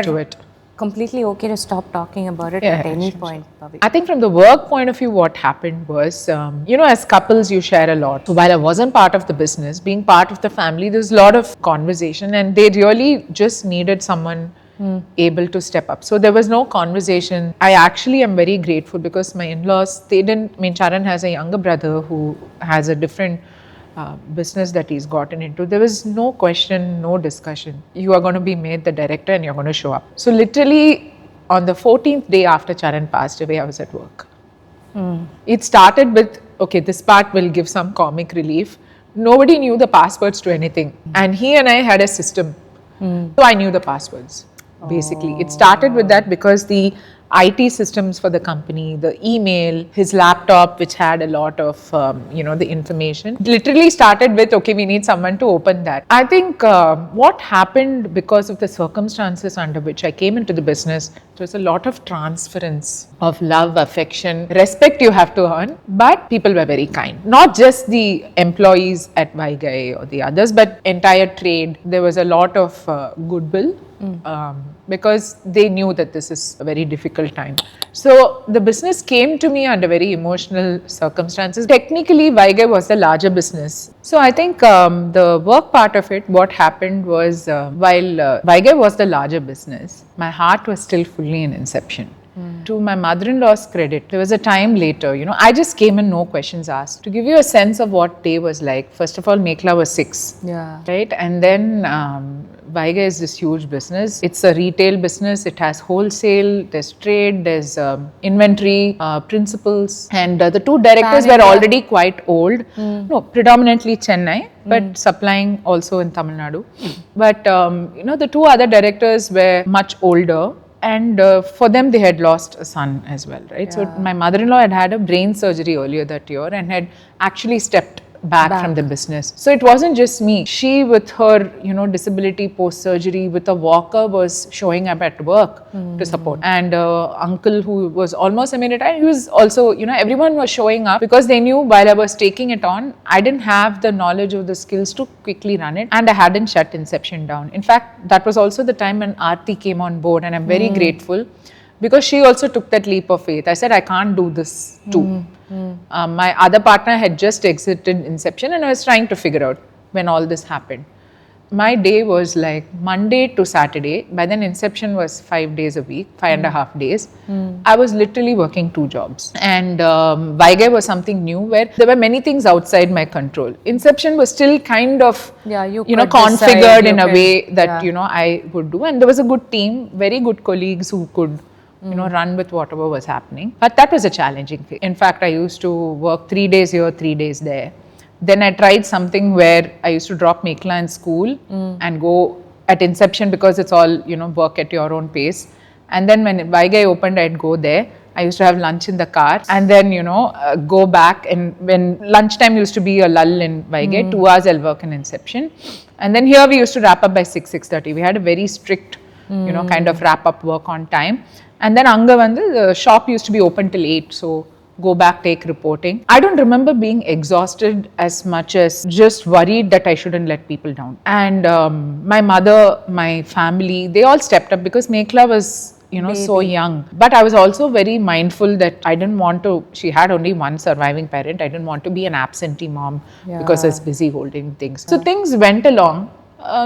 to it. Completely okay to stop talking about it at any point, Pavi. I think from the work point of view, what happened was, as couples, you share a lot. So while I wasn't part of the business, being part of the family, there's a lot of conversation, and they really just needed someone able to step up. So there was no conversation. I actually am very grateful because my in-laws, Charan has a younger brother who has a different business that he's gotten into. There was no question, no discussion. You are going to be made the director and you're going to show up. So literally on the 14th day after Charan passed away, I was at work. It started with, okay, this part will give some comic relief. Nobody knew the passwords to anything. And he and I had a system. So I knew the passwords. Basically, it started with that because the IT systems for the company, the email, his laptop, which had a lot of, the information, literally started with, okay, we need someone to open that. I think what happened because of the circumstances under which I came into the business, there was a lot of transference of love, affection, respect you have to earn, but people were very kind. Not just the employees at Vaigai or the others, but entire trade. There was a lot of goodwill. Because they knew that this is a very difficult time. So the business came to me under very emotional circumstances. Technically, Vaigai was the larger business. So I think the work part of it, what happened was while Vaigai was the larger business, my heart was still fully in Inception. To my mother-in-law's credit, there was a time later, I just came in, no questions asked. To give you a sense of what day was like, first of all, Mekla was 6. Yeah. Right? And then Vaigai is this huge business. It's a retail business. It has wholesale, there's trade, there's inventory, principals. And the two directors were already quite old. No, predominantly Chennai, but supplying also in Tamil Nadu. But, the two other directors were much older. And for them, they had lost a son as well, right? So my mother-in-law had had a brain surgery earlier that year and had actually stepped back from the business. So it wasn't just me. She, with her, disability post-surgery, with a walker, was showing up at work to support. And uncle, who was almost semi-retired, he was also, everyone was showing up because they knew while I was taking it on, I didn't have the knowledge or the skills to quickly run it, and I hadn't shut Inception down. In fact, that was also the time when Aarti came on board, and I'm very grateful because she also took that leap of faith. I said, I can't do this too. My other partner had just exited Inception and I was trying to figure out when all this happened. My day was like Monday to Saturday. By then Inception was 5 days a week, 5.5 days. I was literally working 2 jobs. And Vaigai was something new where there were many things outside my control. Inception was still kind of configured in a way that I would do. And there was a good team, very good colleagues who could run with whatever was happening. But that was a challenging phase. In fact, I used to work 3 days here, 3 days there. Then I tried something where I used to drop Mekla in school and go at Inception because it's all, work at your own pace. And then when Vaigai opened, I'd go there. I used to have lunch in the car and then, go back. And when lunchtime used to be a lull in Vaigai, 2 hours I'll work in Inception. And then here we used to wrap up by 6:30. We had a very strict, kind of wrap up work on time. And then the shop used to be open till 8. So go back, take reporting. I don't remember being exhausted as much as just worried that I shouldn't let people down. And my mother, my family, they all stepped up because Mekla was, so young. But I was also very mindful that I didn't want to, she had only one surviving parent. I didn't want to be an absentee mom because I was busy holding things. So things went along.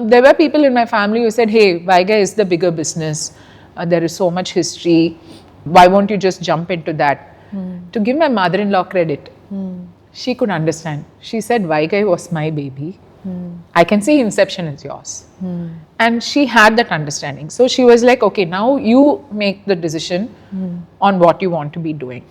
There were people in my family who said, hey, Vaigai is the bigger business. There is so much history. Why won't you just jump into that? To give my mother-in-law credit, she could understand. She said, Vaigai was my baby. I can see Inception is yours. And she had that understanding. So she was like, okay, now you make the decision on what you want to be doing.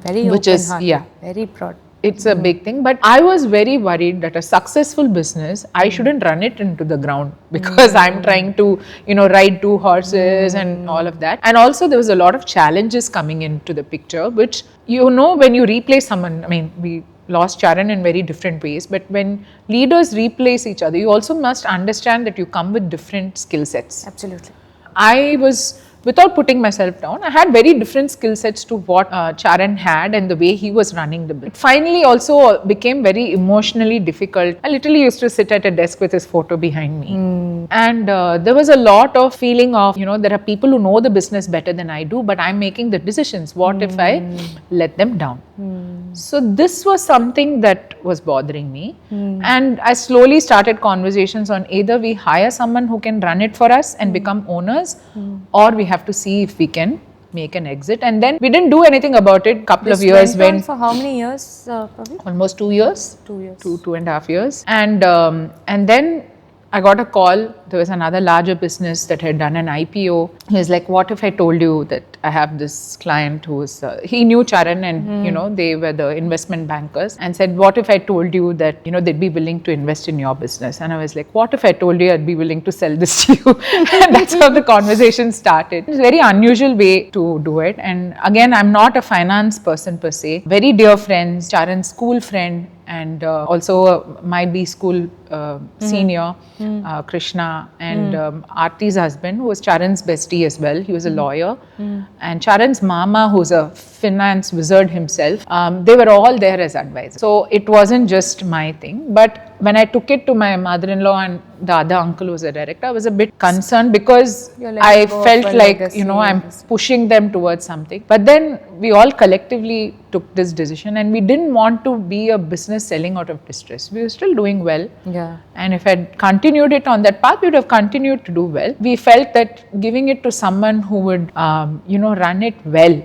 Very open-hearted, very proud. it's a big thing. But I was very worried that a successful business, I shouldn't run it into the ground because I'm trying to, ride 2 horses and all of that. And also there was a lot of challenges coming into the picture, which, when you replace someone, I mean, we lost Charan in very different ways, but when leaders replace each other, you also must understand that you come with different skill sets. Absolutely. I was, without putting myself down, I had very different skill sets to what Charan had and the way he was running the business. It finally also became very emotionally difficult. I literally used to sit at a desk with his photo behind me. And there was a lot of feeling of, there are people who know the business better than I do, but I'm making the decisions. What if I let them down? So this was something that was bothering me. And I slowly started conversations on either we hire someone who can run it for us and become owners, or we have to see if we can make an exit. And then we didn't do anything about it. Couple of years went on for how many years, Pavithra? Almost 2 years. 2 years. 2.5 years. And then I got a call. There was another larger business that had done an IPO. He was like, what if I told you that I have this client who was, he knew Charan and, they were the investment bankers, and said, what if I told you that, they'd be willing to invest in your business? And I was like, what if I told you I'd be willing to sell this to you? And that's how the conversation started. It's a very unusual way to do it. And again, I'm not a finance person per se. Very dear friends, Charan's school friend, and also my B school senior, Krishna, and Aarti's husband, who was Charan's bestie as well. He was a lawyer. And Charan's mama, who's a finance wizard himself, they were all there as advisors. So it wasn't just my thing. But when I took it to my mother-in-law and the other uncle who was a director, I was a bit concerned because I felt like, I'm pushing them towards something. But then we all collectively took this decision, and we didn't want to be a business selling out of distress. We were still doing well. Yeah. And if I had continued it on that path, we would have continued to do well. We felt that giving it to someone who would, run it well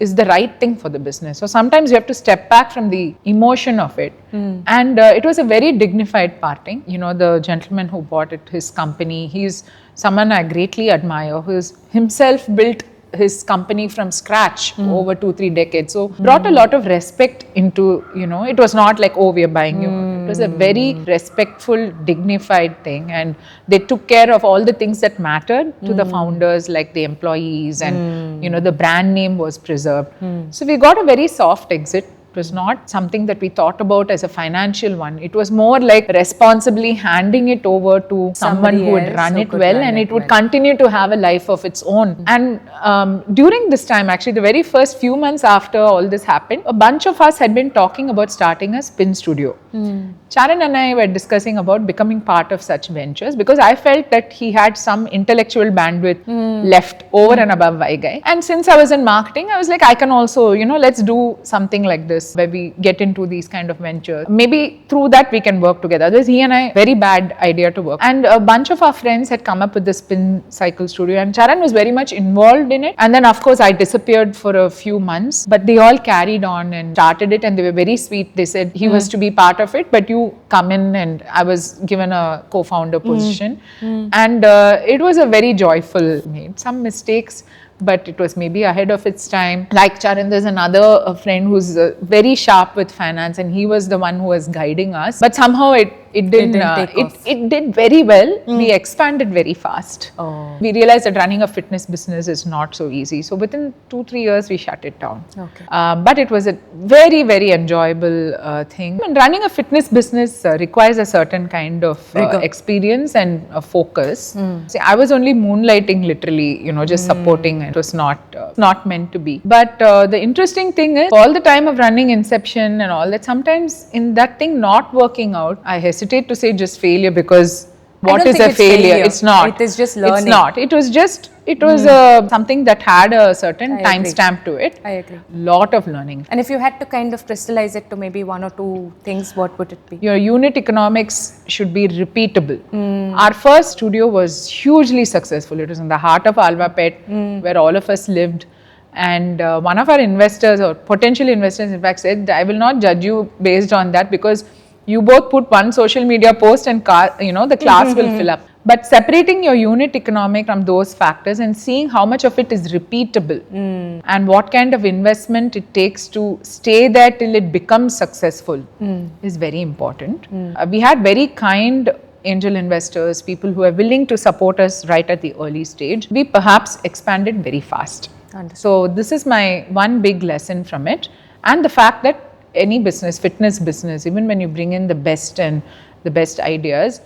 is the right thing for the business. So sometimes you have to step back from the emotion of it. And it was a very dignified parting. The gentleman who bought it, his company, he's someone I greatly admire, who's himself built his company from scratch over 2-3 decades. So brought a lot of respect into, it was not like, oh, we are buying you. It was a very respectful, dignified thing. And they took care of all the things that mattered to the founders, like the employees, and, the brand name was preserved. So we got a very soft exit. It was not something that we thought about as a financial one. It was more like responsibly handing it over to someone who would run it well, and it would continue to have a life of its own. And during this time, actually, the very first few months after all this happened, a bunch of us had been talking about starting a spin studio. Charan and I were discussing about becoming part of such ventures because I felt that he had some intellectual bandwidth left over and above Vaigai. And since I was in marketing, I was like, I can also, let's do something like this where we get into these kind of ventures. Maybe through that we can work together. Otherwise, he and I, very bad idea to work. And a bunch of our friends had come up with the spin cycle studio, and Charan was very much involved in it. And then of course I disappeared for a few months, but they all carried on and started it, and they were very sweet. They said he was to be part of it, but you come in, and I was given a co-founder position. And it was a very joyful, made some mistakes, but it was maybe ahead of its time. Like Charan, there's another friend who's very sharp with finance, and he was the one who was guiding us. But somehow it didn't take off. It did very well. We expanded very fast. We realized that running a fitness business is not so easy. So within 2-3 years, we shut it down. Okay. But it was a very, very enjoyable thing. And running a fitness business requires a certain kind of experience and focus. See, I was only moonlighting, literally, just supporting. It was not meant to be. But the interesting thing is, all the time of running Inception and all that, sometimes in that thing not working out, I hesitate to say just failure, because what is a failure? It's not. It is just learning. It's not. It was something that had a certain timestamp to it. I agree. Lot of learning. And if you had to kind of crystallize it to maybe 1 or 2 things, what would it be? Your unit economics should be repeatable. Our first studio was hugely successful. It was in the heart of Alvapet, where all of us lived. And one of our investors, or potential investors, in fact, said, I will not judge you based on that, because you both put one social media post and the class will fill up. But separating your unit economic from those factors and seeing how much of it is repeatable and what kind of investment it takes to stay there till it becomes successful is very important. We had very kind angel investors, people who are willing to support us right at the early stage. We perhaps expanded very fast. So this is my one big lesson from it. And the fact that any business, fitness business, even when you bring in the best and the best ideas,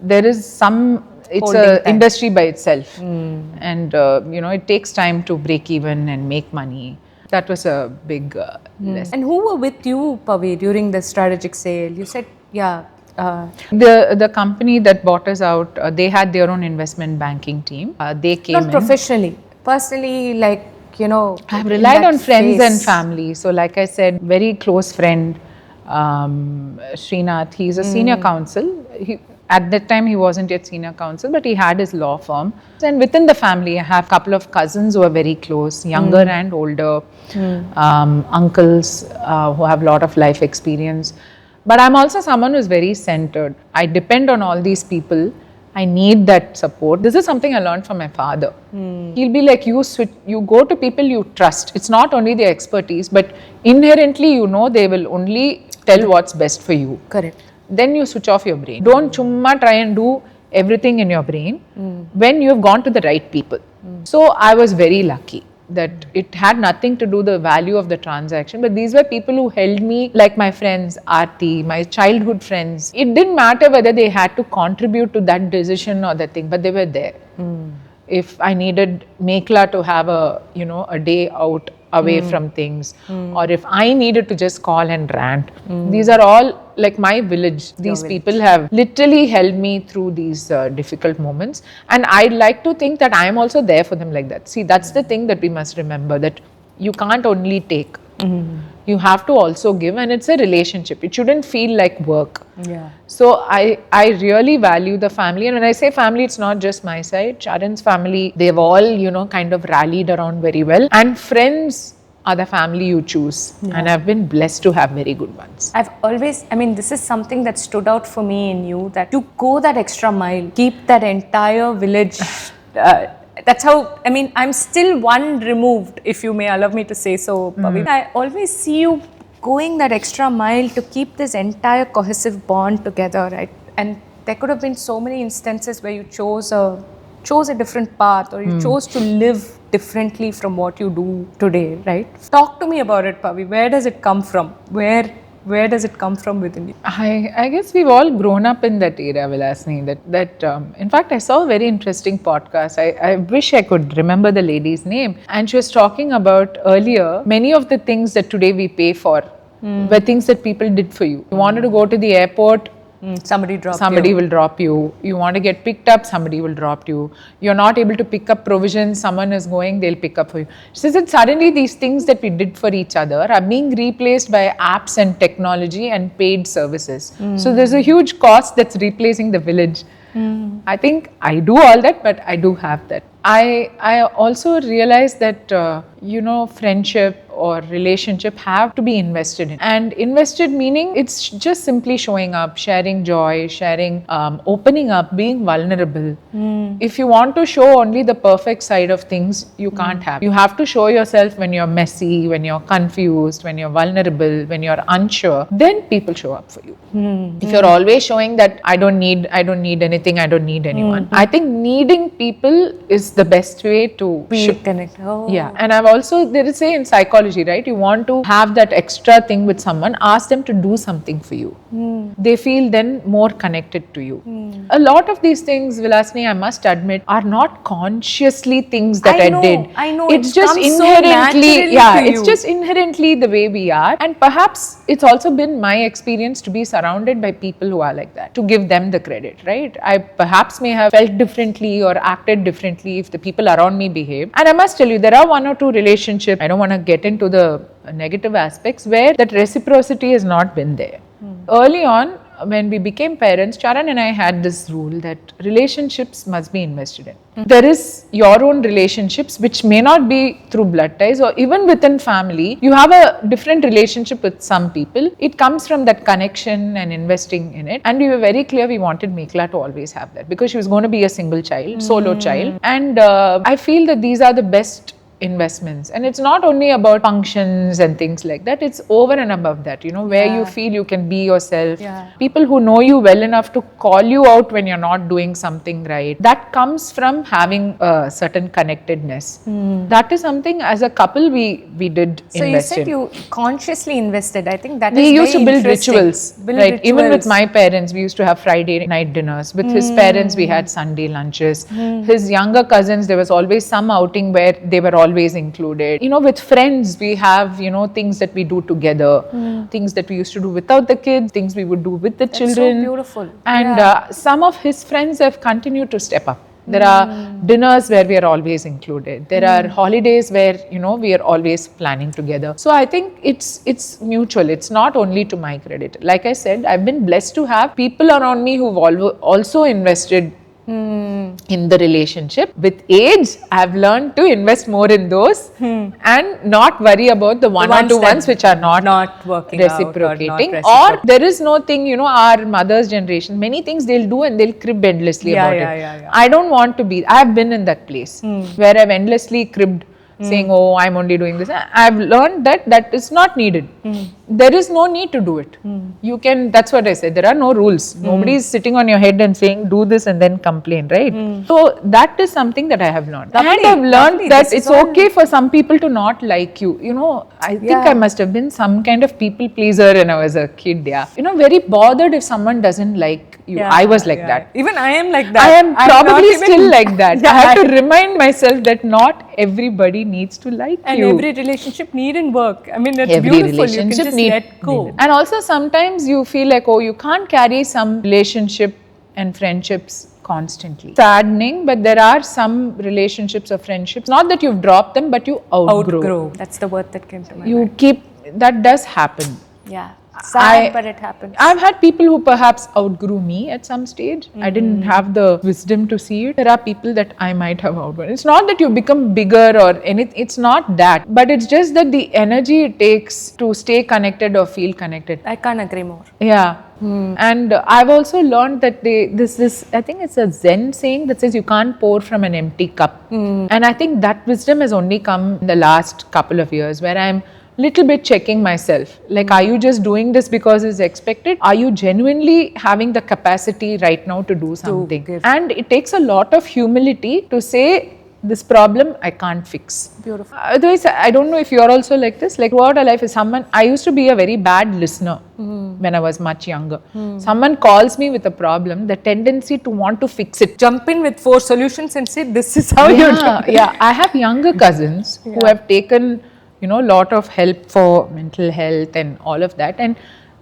there is it's an industry by itself. And, it takes time to break even and make money. That was a big lesson. And who were with you, Pavi, during the strategic sale? You said, the company that bought us out, they had their own investment banking team. They came not professionally, personally, I've relied on friends and family. So like I said, very close friend, Srinath, he's a senior counsel. At that time, he wasn't yet senior counsel, but he had his law firm. And within the family, I have a couple of cousins who are very close, younger and older, uncles who have a lot of life experience. But I'm also someone who's very centered. I depend on all these people. I need that support. This is something I learned from my father. He'll be like, you go to people you trust. It's not only their expertise, but inherently they will only tell what's best for you. Correct. Then you switch off your brain. Don't chumma try and do everything in your brain when you have gone to the right people. So I was very lucky that it had nothing to do the value of the transaction, but these were people who held me like my friends, Aarti, my childhood friends. It didn't matter whether they had to contribute to that decision or that thing, but they were there. If I needed Mekla to have a day out away from things, or if I needed to just call and rant, these are all like my village. These people have literally held me through these difficult moments, and I'd like to think that I am also there for them like that. See, that's the thing that we must remember, that you can't only take. You have to also give, and it's a relationship. It shouldn't feel like work. So I really value the family, and when I say family, it's not just my side. Charan's family, they've all kind of rallied around very well, and friends are the family you choose, and I've been blessed to have very good ones. I've always, this is something that stood out for me in you, that you go that extra mile, keep that entire village. That's how, I'm still one removed, if you may allow me to say so, Pavi. I always see you going that extra mile to keep this entire cohesive bond together, right? And there could have been so many instances where you chose a different path, or you chose to live differently from what you do today, right? Talk to me about it, Pavi. Where does it come from? Where does it come from within you? I guess we've all grown up in that era, Vilasni. In fact, I saw a very interesting podcast. I wish I could remember the lady's name. And she was talking about earlier, many of the things that today we pay for were things that people did for you. You wanted to go to the airport, somebody will drop you. You want to get picked up, somebody will drop you. You're not able to pick up provisions, someone is going, they'll pick up for you. She says that suddenly these things that we did for each other are being replaced by apps and technology and paid services. So there's a huge cost that's replacing the village. I think I do all that, but I do have that. I also realize that, friendship or relationship have to be invested in. And invested meaning it's just simply showing up, sharing joy, opening up, being vulnerable. If you want to show only the perfect side of things, you can't have. You have to show yourself when you're messy, when you're confused, when you're vulnerable, when you're unsure, then people show up for you. If you're always showing that I don't need anything, I don't need anyone. I think needing people is the best way to connect. Yeah. And I've also, there is in psychology, right? You want to have that extra thing with someone, ask them to do something for you. They feel then more connected to you. A lot of these things, Vilasni, I must admit, are not consciously things that I did. I know. It's just inherently, it's just inherently the way we are. And perhaps it's also been my experience to be surrounded by people who are like that, to give them the credit, right? I perhaps may have felt differently or acted differently if the people around me behave. And I must tell you, there are one or two relationships, I don't want to get into the negative aspects, where that reciprocity has not been there. Early on, when we became parents, Charan and I had this rule that relationships must be invested in. There is your own relationships, which may not be through blood ties or even within family. You have a different relationship with some people. It comes from that connection and investing in it. And we were very clear we wanted Mekhla to always have that because she was going to be a single child, solo child. And I feel that these are the best investments, and it's not only about functions and things like that, it's over and above that, where you feel you can be yourself. People who know you well enough to call you out when you're not doing something right, that comes from having a certain connectedness. That is something as a couple we did So invest you said in. you consciously invested. I think that We is used to very build interesting. rituals, Build right? Even with rituals. my parents, we used to have Friday night dinners. With his parents, we had Sunday lunches. His younger cousins, there was always some outing where they were always included. With friends, we have, things that we do together, things that we used to do without the kids, things we would do with the That's children. so beautiful. And some of his friends have continued to step up. There are dinners where we are always included. There are holidays where, we are always planning together. So I think it's mutual. It's not only to my credit. Like I said, I've been blessed to have people around me who've also invested in the relationship. With age, I've learned to invest more in those and not worry about the one or two ones which are not working out or reciprocating. not Or there is no thing, our mother's generation, many things they'll do and they'll crib endlessly about it. Yeah. I don't want to be, I have been in that place where I've endlessly cribbed saying, oh, I'm only doing this. I've learned that is not needed. There is no need to do it. You can, that's what I said, there are no rules. Nobody is sitting on your head and saying, do this and then complain, right? So that is something that I have learned. And I've learned that it's okay for some people to not like you. I think I must have been some kind of people pleaser when I was a kid, very bothered if someone doesn't like you. I was like that. Even I am like that. I am probably still like that. Yeah, I have to remind myself that not everybody needs to like and you. every relationship needn't work. I mean, that's Every beautiful. You can relationship just let go. And also sometimes you feel like, oh, you can't carry some relationship and friendships constantly. Saddening, but there are some relationships or friendships, not that you've dropped them, but you outgrow. That's the word that came to my You mind. keep, that does happen. Yeah. Sad, but it happens. I've had people who perhaps outgrew me at some stage. I didn't have the wisdom to see it. There are people that I might have outgrown. It's not that you become bigger or anything. It's not that. But it's just that the energy it takes to stay connected or feel connected. I can't agree more. Yeah. And I've also learned that this I think it's a Zen saying that says you can't pour from an empty cup. And I think that wisdom has only come in the last couple of years where I'm little bit checking myself. Like, are you just doing this because it's expected? Are you genuinely having the capacity right now to do something? And it takes a lot of humility to say, this problem I can't fix. Beautiful. Otherwise, I don't know if you're also like this. Like, throughout our life, is someone, I used to be a very bad listener when I was much younger. Someone calls me with a problem, the tendency to want to fix it. Jump in with 4 solutions and say, this is how you do it. Yeah, I have younger cousins who have taken lot of help for mental health and all of that, and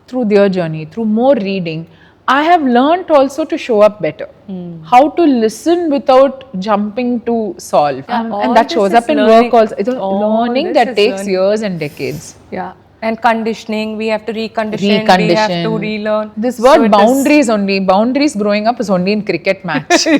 through their journey, through more reading, I have learned also to show up better. How to listen without jumping to solve. And that shows up in learning. Work also. It's learning that takes years and decades. Yeah. And conditioning, we have to recondition, we have to relearn. This word boundaries only. Boundaries growing up is only in cricket match. We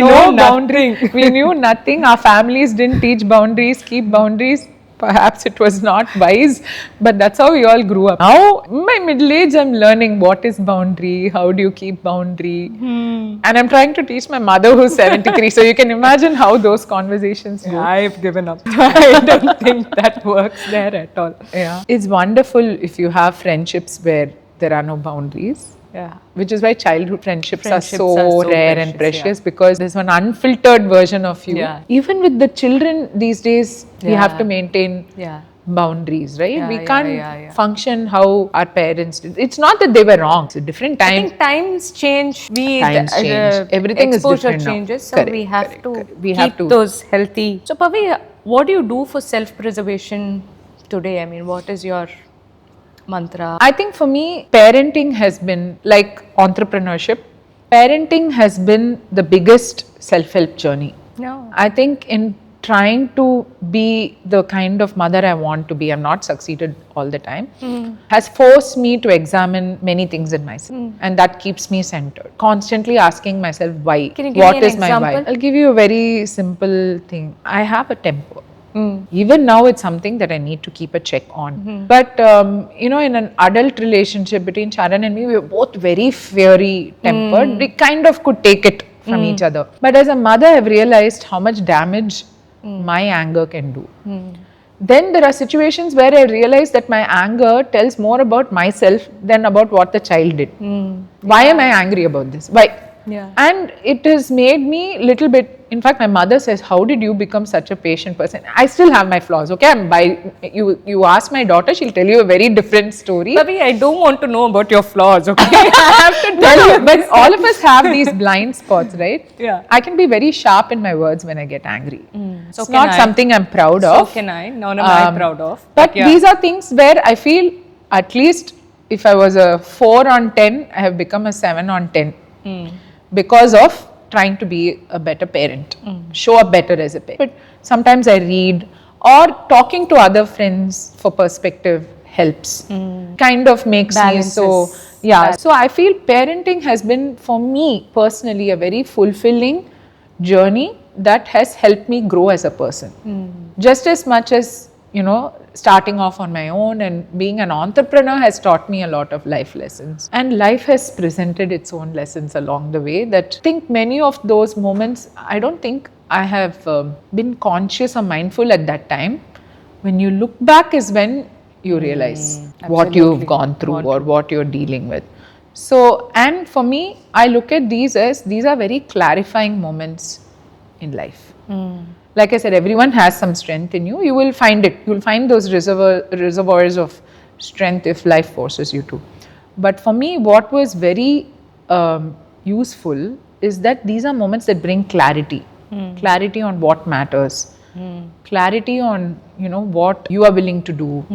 no know boundary. We knew nothing. Our families didn't teach boundaries, keep boundaries. Perhaps it was not wise, but that's how we all grew up. Now, in my middle age, I'm learning what is boundary, how do you keep boundary. And I'm trying to teach my mother who's 73. So you can imagine how those conversations go. I've given up. I don't think that works there at all. Yeah. It's wonderful if you have friendships where there are no boundaries. Yeah. Which is why childhood friendships are so rare and precious, because there's one unfiltered version of you. Yeah. Even with the children these days, we have to maintain boundaries, right? We can't function how our parents did. It's not that they were wrong. It's a different time. I think times change. Times change. Everything is different now. Changes, so Correct, we have to have keep those healthy. So Pavi, what do you do for self-preservation today? I mean, what is your mantra? I think for me, parenting has been like entrepreneurship. Parenting has been the biggest self-help journey. No. I think in trying to be the kind of mother I want to be, I'm not succeeded all the time, has forced me to examine many things in myself. And that keeps me centered. Constantly asking myself why. Can you give What me an is my why? example? I'll give you a very simple thing. I have a temper. Even now, it's something that I need to keep a check on. But, in an adult relationship between Charan and me, we were both very fiery tempered. We kind of could take it from each other. But as a mother, I've realized how much damage my anger can do. Then there are situations where I realize that my anger tells more about myself than about what the child did. Why am I angry about this? Why? Yeah. And it has made me little bit, in fact, my mother says, how did you become such a patient person? I still have my flaws, okay? You ask my daughter, she'll tell you a very different story. Baby, I don't want to know about your flaws, okay? I have to Tell you, but all of us have these blind spots, right? Yeah. I can be very sharp in my words when I get angry. So It's can not I. something I'm proud So of. can I. None am I proud of. But yeah. these are things where I feel, at least if I was a 4 on 10, I have become a 7 on 10 because of trying to be a better parent, show up better as a parent. But sometimes I read or talking to other friends for perspective helps. Kind of makes me so, yeah. So I feel parenting has been, for me personally, a very fulfilling journey that has helped me grow as a person. Just as much as, starting off on my own and being an entrepreneur has taught me a lot of life lessons. And life has presented its own lessons along the way that I think many of those moments, I don't think I have been conscious or mindful at that time. When you look back is when you realize what you've gone through or what you're dealing with. So, and for me, I look at these as, these are very clarifying moments in life. Like I said, everyone has some strength in you. You will find it. You'll find those reservoirs of strength if life forces you to. But for me, what was very useful is that these are moments that bring clarity. Clarity on what matters. Clarity on, what you are willing to do.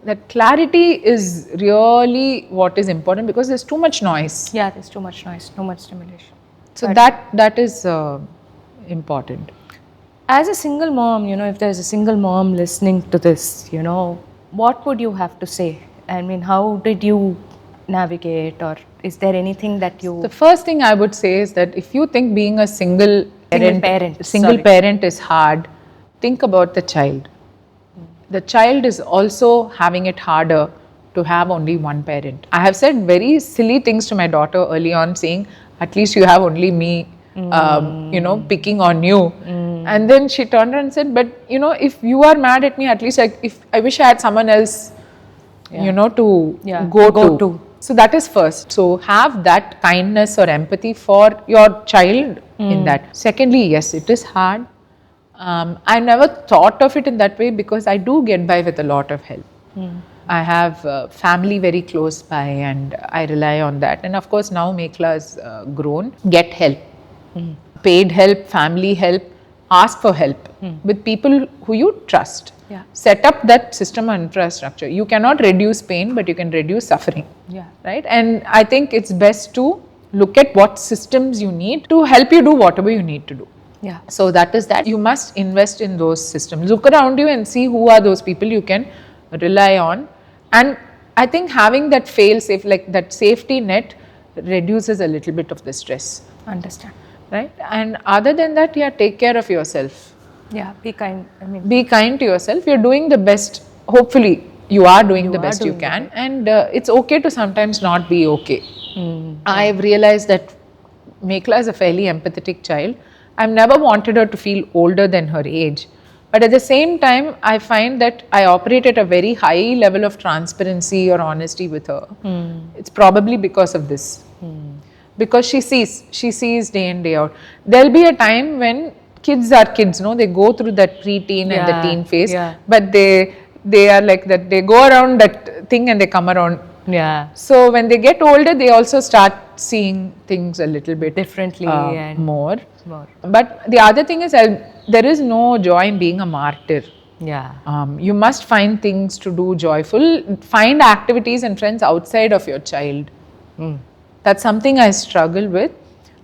That clarity is really what is important because there's too much noise. Yeah, there's too much noise, too much stimulation. So that is important. As a single mom, if there's a single mom listening to this, what would you have to say? I mean, how did you navigate, or is there anything that you... The first thing I would say is that if you think being a single parent is hard, think about the child. The child is also having it harder to have only one parent. I have said very silly things to my daughter early on, saying, at least you have only me, picking on you. And then she turned around and said, but if you are mad at me, at least if I wish I had someone else, to go to. So that is first. So have that kindness or empathy for your child in that. Secondly, yes, it is hard. I never thought of it in that way because I do get by with a lot of help. I have family very close by and I rely on that. And of course now Mekhla has grown. Get help. Paid help, family help. Ask for help with people who you trust. Yeah. Set up that system or infrastructure. You cannot reduce pain, but you can reduce suffering. Yeah. Right? And I think it's best to look at what systems you need to help you do whatever you need to do. Yeah. So that is that. You must invest in those systems. Look around you and see who are those people you can rely on. And I think having that fail-safe, like that safety net, reduces a little bit of the stress. Understand. Right? And other than that, take care of yourself. Yeah, be kind. Be kind to yourself. You're doing the best. Hopefully, you are doing the best you can. And it's okay to sometimes not be okay. I've realized that Mekhla is a fairly empathetic child. I've never wanted her to feel older than her age. But at the same time, I find that I operate at a very high level of transparency or honesty with her. It's probably because of this. Because she sees day in, day out. There'll be a time when kids are kids, they go through that pre-teen and the teen phase, but they are like that, they go around that thing and they come around. Yeah. So when they get older, they also start seeing things a little bit differently and more. But the other thing is, there is no joy in being a martyr. Yeah. You must find things to do joyful. Find activities and friends outside of your child. That's something I struggle with.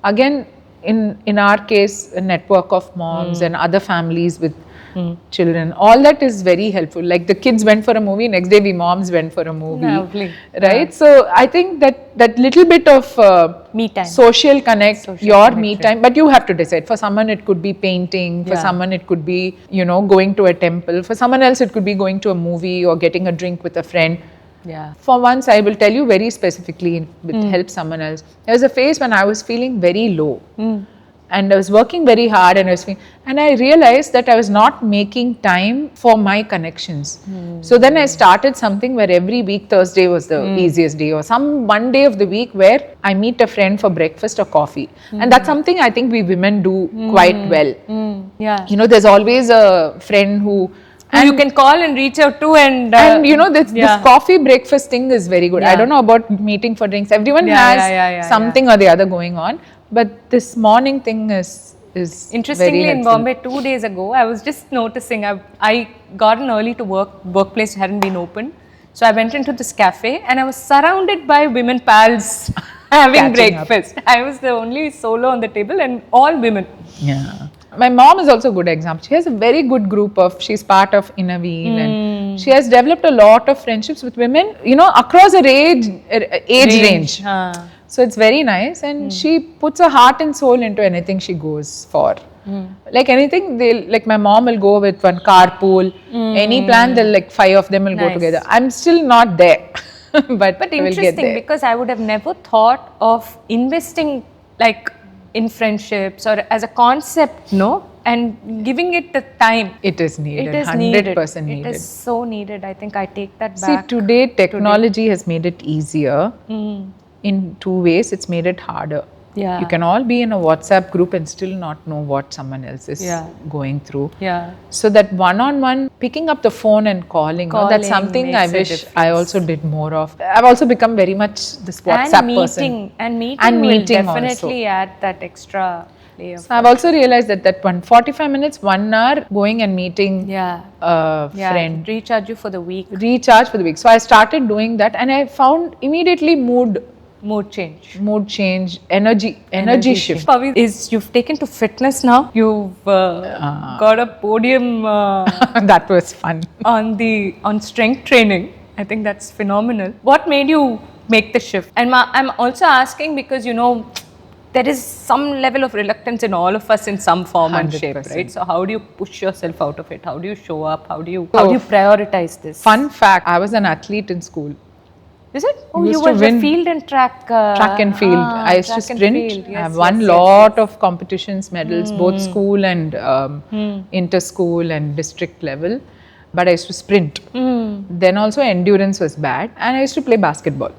Again, in our case, a network of moms and other families with children, all that is very helpful. Like the kids went for a movie, next day we moms went for a movie, Lovely. right? So I think that little bit of Me time. social connect, Social your connection. me time, but you have to decide. For someone it could be painting, for Yeah. someone it could be, going to a temple, for someone else it could be going to a movie or getting a drink with a friend. Yeah. For once, I will tell you very specifically, with help someone else. There was a phase when I was feeling very low. And I was working very hard, and I realized that I was not making time for my connections. So then I started something where every week Thursday was the easiest day, or some one day of the week where I meet a friend for breakfast or coffee. And that's something I think we women do quite well. Yeah. There's always a friend who you can call and reach out to, and this coffee breakfast thing is very good. I don't know about meeting for drinks. Everyone has something or the other going on, but this morning thing is Interestingly, very in helpful. Bombay 2 days ago, I was just noticing, I got an early to workplace hadn't been open. So I went into this cafe and I was surrounded by women pals having Catching up. breakfast. I was the only solo on the table and all women. Yeah. My mom is also a good example. She has a very good group she's part of Innoveen, and she has developed a lot of friendships with women, across her age range. So it's very nice, and she puts her heart and soul into anything she goes for. Like anything, like my mom will go with one carpool. Any plan, they'll like 5 of them will go Nice. together. I'm still not there, but I will get Interesting, there. because I would have never thought of investing like in friendships or as a concept, and giving it the time. It is needed. It is 100% needed. needed. It is so needed. I think I take that See, back. today technology has made it easier in 2 ways. It's made it harder. Yeah. You can all be in a WhatsApp group and still not know what someone else is going through. Yeah. So that one-on-one, picking up the phone and calling, that's something I makes a wish I difference. also did more of. I've also become very much this WhatsApp person. And meeting And will meeting definitely add that extra layer. So I've also realized that 45 minutes, 1 hour going and meeting a friend. Recharge you for the week. Recharge for the week. So I started doing that, and I found immediately Mood change. energy shift. Pavi, you've taken to fitness now. You've got a podium That was fun. on strength training. I think that's phenomenal. What made you make the shift? And I'm also asking because there is some level of reluctance in all of us in some form and shape, 100%. right? So how do you push yourself out of it? How do you show up? How do you prioritize this? Fun fact, I was an athlete in school. Is it? Oh, Used you to were win the field and track. Track and field. I used to track and sprint. field. Yes, I've won yes, lot of competitions, medals, both school and inter-school and district level. But I used to sprint. Then also endurance was bad, and I used to play basketball.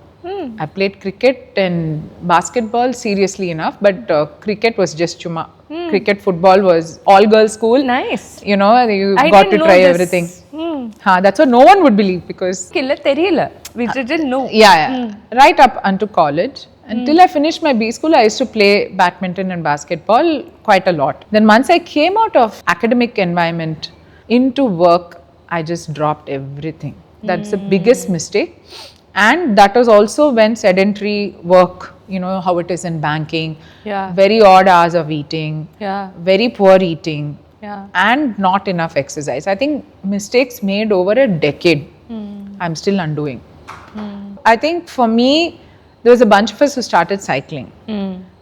I played cricket and basketball seriously enough, but cricket was just chuma. Cricket, football was all girls school. Nice. You I got didn't to know try this. everything. That's what no one would believe, because We didn't know. right up unto college. Until I finished my B school, I used to play badminton and basketball quite a lot. Then once I came out of academic environment into work, I just dropped everything. That's the biggest mistake. And that was also when sedentary work, how it is in banking, very odd hours of eating, very poor eating, and not enough exercise. I think mistakes made over a decade, I'm still undoing. I think for me, there was a bunch of us who started cycling.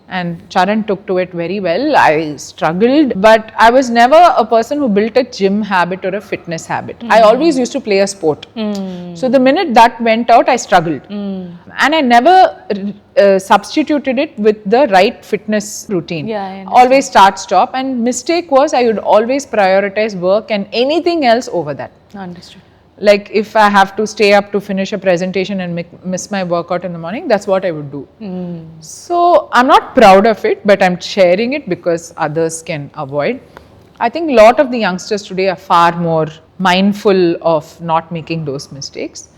And Charan took to it very well. I struggled, but I was never a person who built a gym habit or a fitness habit. I always used to play a sport. So the minute that went out, I struggled. And I never substituted it with the right fitness routine. Always start, stop. And mistake was I would always prioritize work and anything else over that. Understood. Like if I have to stay up to finish a presentation and miss my workout in the morning, that's what I would do. So I'm not proud of it, but I'm sharing it because others can avoid. I think a lot of the youngsters today are far more mindful of not making those mistakes.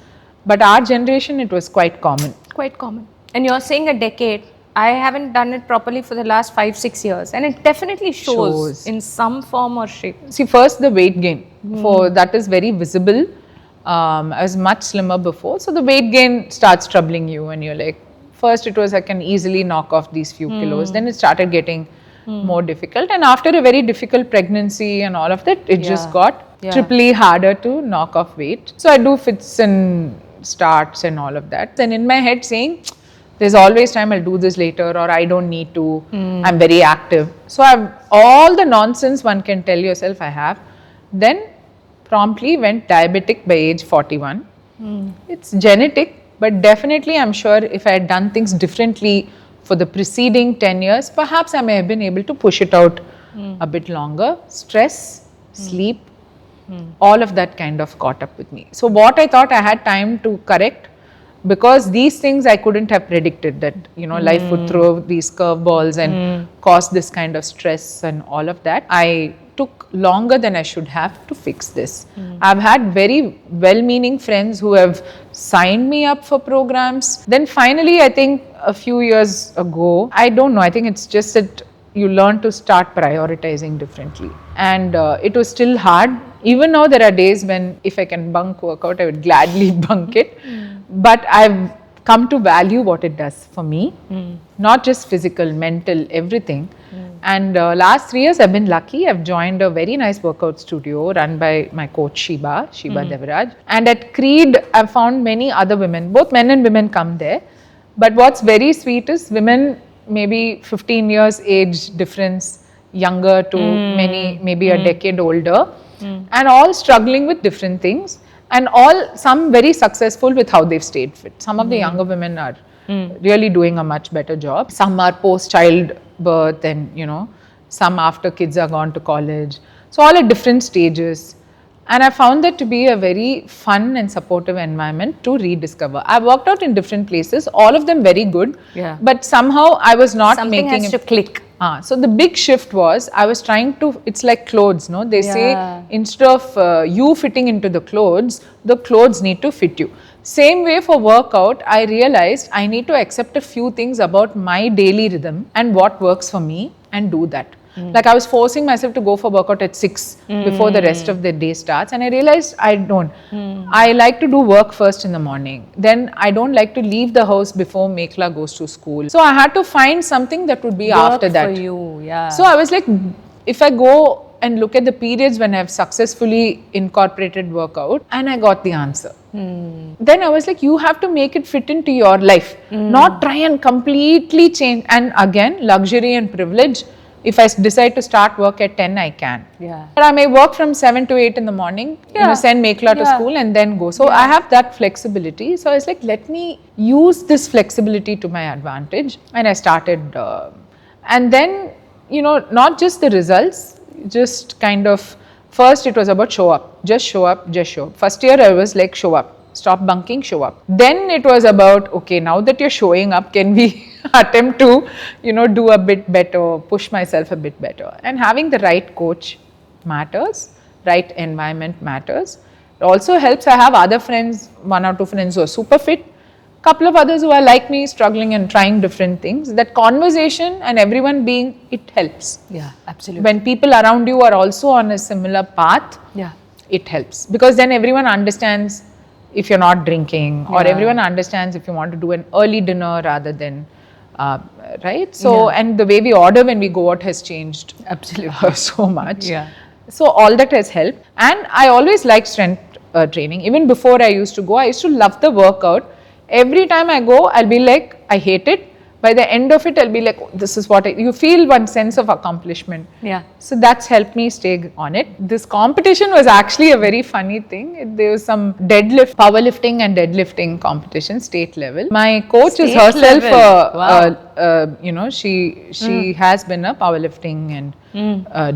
But our generation, it was quite common. Quite common. And you're saying a decade. I haven't done it properly for the last 5-6 years, and it definitely shows in some form or shape. See, first the weight gain, that is very visible. I was much slimmer before, so the weight gain starts troubling you, and you're like, first it was I can easily knock off these few kilos, then it started getting more difficult. And after a very difficult pregnancy and all of that, it just got triply harder to knock off weight. So I do fits and starts and all of that. Then in my head saying, there's always time, I'll do this later, or I don't need to, I'm very active. So I've all the nonsense one can tell yourself I have. Then promptly went diabetic by age 41. It's genetic, but definitely I'm sure if I had done things differently for the preceding 10 years, perhaps I may have been able to push it out a bit longer. Stress, sleep, all of that kind of caught up with me. So what I thought I had time to correct, because these things I couldn't have predicted that, life would throw these curveballs and cause this kind of stress and all of that. I took longer than I should have to fix this. I've had very well-meaning friends who have signed me up for programs. Then finally, I think a few years ago, I don't know, I think it's just that you learn to start prioritizing differently. And it was still hard. Even now there are days when if I can bunk workout, I would gladly bunk it. But I've come to value what it does for me, not just physical, mental, everything. And last 3 years I've been lucky. I've joined a very nice workout studio run by my coach Shiba Devaraj. And at Creed, I've found many other women, both men and women come there. But what's very sweet is women, maybe 15 years age difference, younger to many, maybe a decade older, and all struggling with different things. And some very successful with how they've stayed fit. Some of the younger women are really doing a much better job. Some are post-childbirth and, some after kids are gone to college. So all at different stages. And I found that to be a very fun and supportive environment to rediscover. I've worked out in different places, all of them very good. Yeah. But somehow I was not Something making has to click. So the big shift was, I was trying to, it's like clothes, no? They say instead of you fitting into the clothes need to fit you. Same way for workout, I realized I need to accept a few things about my daily rhythm and what works for me and do that. Like I was forcing myself to go for workout at 6 before the rest of the day starts, and I realized I don't. I like to do work first in the morning. Then I don't like to leave the house before Mekhla goes to school. So I had to find something that would be after that. For you, yeah. So I was like, if I go and look at the periods when I've successfully incorporated workout, and I got the answer. Then I was like, you have to make it fit into your life, not try and completely change. And again, luxury and privilege. If I decide to start work at 10, I can. Yeah. But I may work from 7 to 8 in the morning, send Mekhla to school and then go. So I have that flexibility. So I was like, let me use this flexibility to my advantage. And I started, and then, not just the results, just kind of, first it was about show up. Just show up, just show up. First year I was like, show up. Stop bunking, show up. Then it was about, okay, now that you're showing up, can we attempt to, do a bit better, push myself a bit better. And having the right coach matters, right environment matters. It also helps. I have other friends, 1 or 2 friends who are super fit, couple of others who are like me, struggling and trying different things. That conversation and everyone being, it helps. Yeah, absolutely. When people around you are also on a similar path, it helps. Because then everyone understands if you're not drinking, or everyone understands if you want to do an early dinner rather than, right? So, and the way we order when we go out has changed so much. Yeah. So all that has helped. And I always liked strength training. Even before I used to go, I used to love the workout. Every time I go, I'll be like, I hate it. By the end of it, I'll be like, this is what you feel one sense of accomplishment. Yeah. So that's helped me stay on it. This competition was actually a very funny thing. There was some powerlifting and deadlifting competition, state level. My coach is herself, she has been a powerlifting and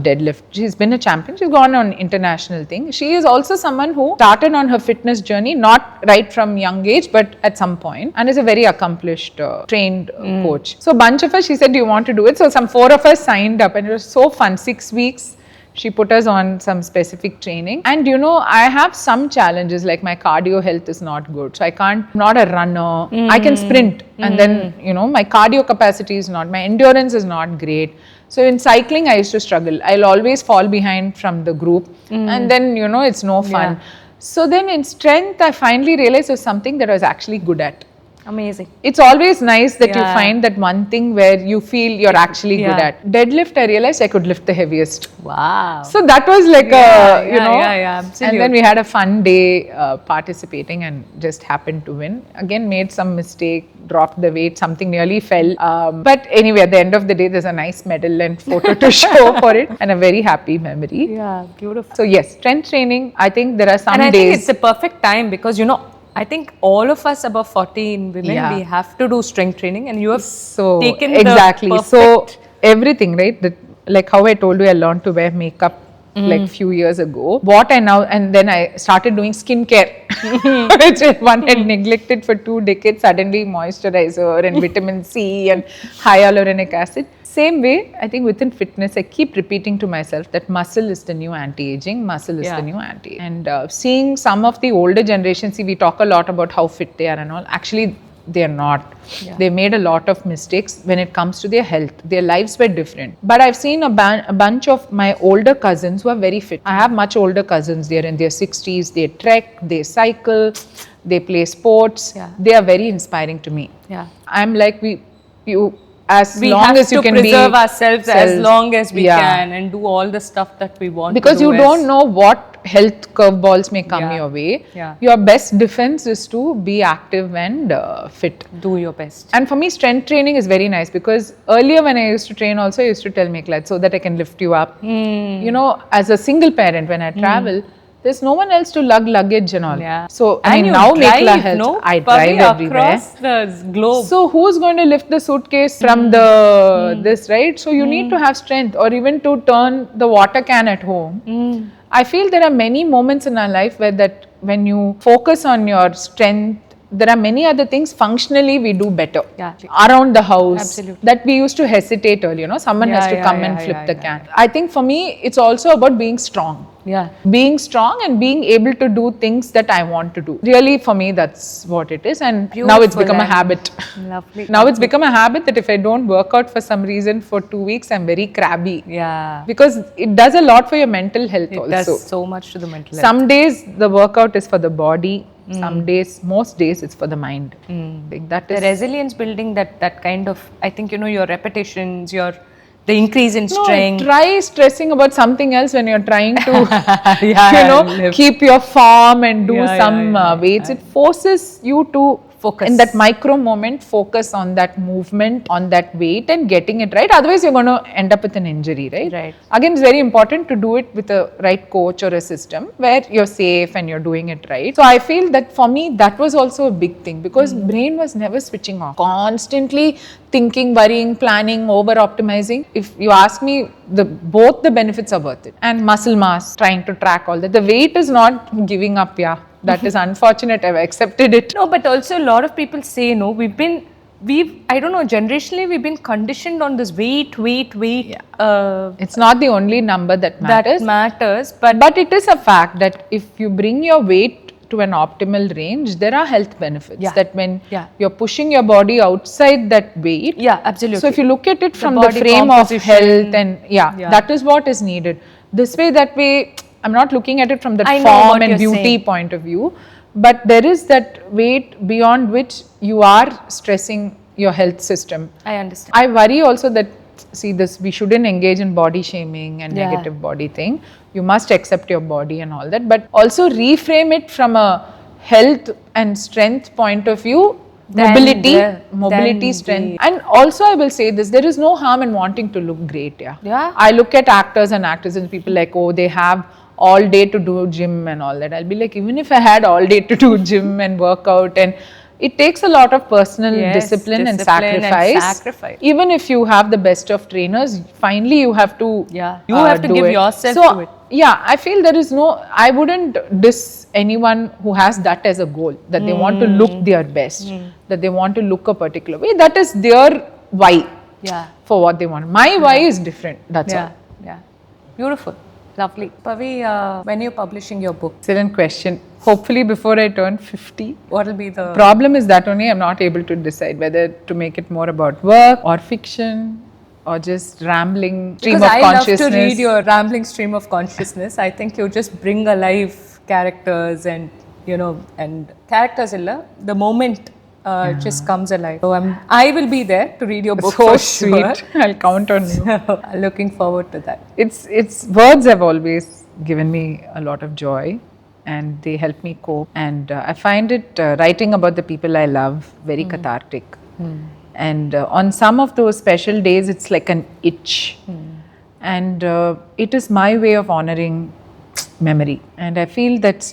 deadlift. She's been a champion. She's gone on international thing. She is also someone who started on her fitness journey, not right from young age, but at some point, and is a very accomplished, trained coach. So a bunch of us, she said, do you want to do it? So some 4 of us signed up and it was so fun. 6 weeks. She put us on some specific training. And I have some challenges, like my cardio health is not good. So I'm not a runner. I can sprint. And then, my cardio capacity is not, my endurance is not great. So in cycling, I used to struggle. I'll always fall behind from the group. And then, it's no fun. Yeah. So then in strength, I finally realized it was something that I was actually good at. Amazing. It's always nice that you Yeah. find that one thing where you feel you're actually good Yeah. at. Deadlift, I realized I could lift the heaviest. Wow. So that was like Yeah, and then we had a fun day participating and just happened to win. Again, made some mistake, dropped the weight, something nearly fell. But anyway, at the end of the day, there's a nice medal and photo to show for it and a very happy memory. Yeah, beautiful. So yes, strength training, I think there are some And I days. think it's the perfect time because, I think all of us above 40 in women, Yeah. we have to do strength training, and you have So taken exactly. the So perfect. everything, right? Like how I told you, I learned to wear makeup like few years ago. What I now and then I started doing skincare, which one had neglected for 2 decades. Suddenly, moisturizer and vitamin C and hyaluronic acid. Same way, I think within fitness, I keep repeating to myself that muscle is the new anti-aging. Muscle is Yeah. the new anti. And seeing some of the older generations, see, we talk a lot about how fit they are and all. Actually, they are not. Yeah. They made a lot of mistakes when it comes to their health. Their lives were different. But I've seen a bunch of my older cousins who are very fit. I have much older cousins. They're in their 60s. They trek, they cycle, they play sports. Yeah. They are very inspiring to me. Yeah. I'm like, as We long have as you to can preserve be ourselves as long as we Yeah. can and do all the stuff that we want Because to do. you don't know what health curveballs may come Yeah. your way. Yeah. Your best defense is to be active and fit. Do your best. And for me, strength training is very nice because earlier when I used to train also, I used to tell me, like, so that I can lift you up. As a single parent, when I travel, there's no one else to lug luggage and all. Yeah. So, And you now drive, Mekla helps. no? I Probably drive everywhere. across the globe. So who's going to lift the suitcase from the this, right? So you need to have strength, or even to turn the water can at home. I feel there are many moments in our life when you focus on your strength, there are many other things functionally we do better. Yeah. Around the house. Absolutely. That we used to hesitate earlier, someone has to come and flip the can. I think for me, it's also about being strong. Yeah. Being strong and being able to do things that I want to do. Really, for me, that's what it is. And now it's Beautiful become a and habit. Lovely. Now it's become a habit that if I don't work out for some reason for 2 weeks, I'm very crabby. Yeah. Because it does a lot for your mental health It also. does so much to the mental health. Some days the workout is for the body. Some days, most days, it's for the mind. Like that The is resilience building, that kind of, I think, your repetitions, the increase in No, strength. try stressing about something else when you're trying to, live. keep your form and do Yeah, some yeah, weights. It forces you to Focus. in that micro moment, focus on that movement, on that weight and getting it right. Otherwise, you're going to end up with an injury, right? Right. Again, it's very important to do it with a right coach or a system where you're safe and you're doing it right. So I feel that for me, that was also a big thing because brain was never switching off. Constantly thinking, worrying, planning, over optimizing. If you ask me, both the benefits are worth it. And muscle mass, trying to track all that. The weight is not giving up, yeah. That is unfortunate. I've accepted it. No, but also a lot of people say, I don't know, generationally we've been conditioned on this weight. It's not the only number that matters. That matters, But it is a fact that if you bring your weight to an optimal range, there are health benefits. Yeah. That when Yeah. you're pushing your body outside that weight. Yeah, absolutely. So if you look at it from the body frame of composition. health and that is what is needed. This way, that way, I'm not looking at it from the I know form what and you're beauty saying. point of view, but there is that weight beyond which you are stressing your health system. I understand. I worry also that, we shouldn't engage in body shaming and Yeah. negative body thing. You must accept your body and all that, but also reframe it from a health and strength point of view. Mobility, strength. And also I will say this, there is no harm in wanting to look great. Yeah. I look at actors and actresses and people like, oh, they have all day to do gym and all that. I'll be like, even if I had all day to do gym and work out, and it takes a lot of personal discipline and sacrifice. Even if you have the best of trainers, finally you have to you have to give yourself to it. Yeah, I feel I wouldn't diss anyone who has that as a goal, that they want to look their best, that they want to look a particular way. That is their why for what they want. My why is different, that's all. Yeah. Beautiful. Lovely. Pavi, when you're publishing your book? Excellent question. Hopefully before I turn 50. What will be the problem is that only I'm not able to decide whether to make it more about work or fiction or just rambling stream of consciousness. Because I love to read your rambling stream of consciousness. I think you just bring alive characters and, and characters illa, the moment just comes alive. So I will be there to read your book So for sweet. sure. I'll count on you. Looking forward to that. It's words have always given me a lot of joy, and they help me cope. And I find it writing about the people I love very cathartic. And on some of those special days, it's like an itch. And it is my way of honoring memory. And I feel that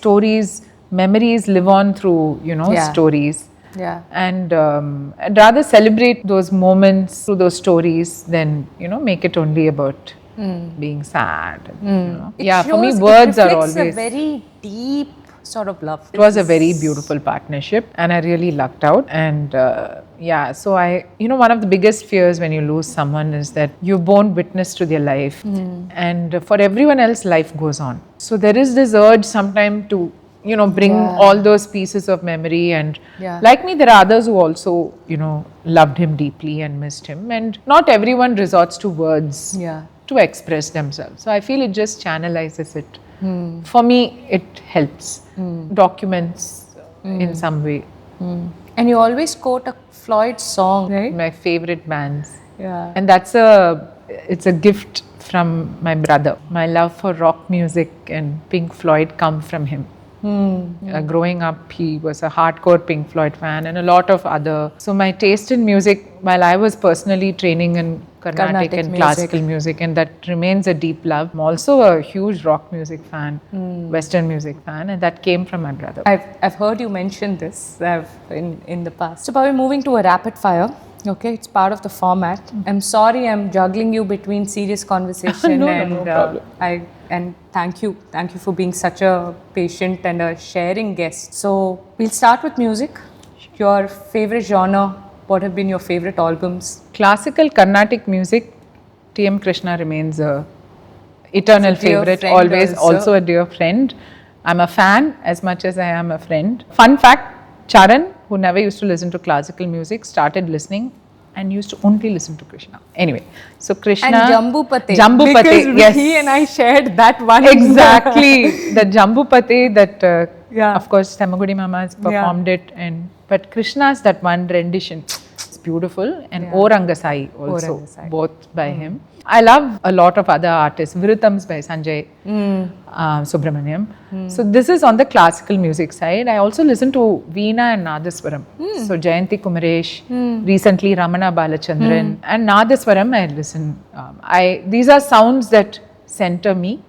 memories live on through, Yeah. stories. Yeah. And I'd rather celebrate those moments through those stories than, make it only about being sad. Yeah, for me, words are always. It reflects a very deep sort of love. It was a very beautiful partnership, and I really lucked out. And so one of the biggest fears when you lose someone is that you won't witness to their life, and for everyone else, life goes on. So there is this urge sometimes to, bring all those pieces of memory. And like me, there are others who also, loved him deeply and missed him. And not everyone resorts to words to express themselves. So I feel it just channelizes it. For me, it helps. Documents in some way. And you always quote a Floyd song, right? My favorite bands. Yeah. And it's a gift from my brother. My love for rock music and Pink Floyd come from him. Growing up, he was a hardcore Pink Floyd fan and a lot of other. So my taste in music, while I was personally training in Carnatic and classical music, and that remains a deep love. I'm also a huge rock music fan, Western music fan, and that came from my brother. I've heard you mention this in the past. So, Pavi, moving to a rapid fire. Okay, it's part of the format. I'm sorry, I'm juggling you between serious conversation no problem. And thank you for being such a patient and a sharing guest. So we'll start with music. Your favorite genre? What have been your favorite albums? Classical Carnatic music, T.M. Krishna remains a eternal favorite, always also a dear friend. I'm a fan as much as I am a friend. Fun fact, Charan, who never used to listen to classical music, started listening and used to only listen to Krishna. Anyway, so Krishna... And Jambupate. Jambupate, yes. He and I shared that one. Exactly. The Jambupate that, of course, Temagudi Mama has performed it. But Krishna's that one rendition, it's beautiful. And O Rangasai also, both by him. I love a lot of other artists. Virutams by Sanjay Subramaniam. So this is on the classical music side. I also listen to Veena and Nadaswaram. So Jayanti Kumaresh, recently Ramana Balachandran, and Nadaswaram I listen. These are sounds that center me.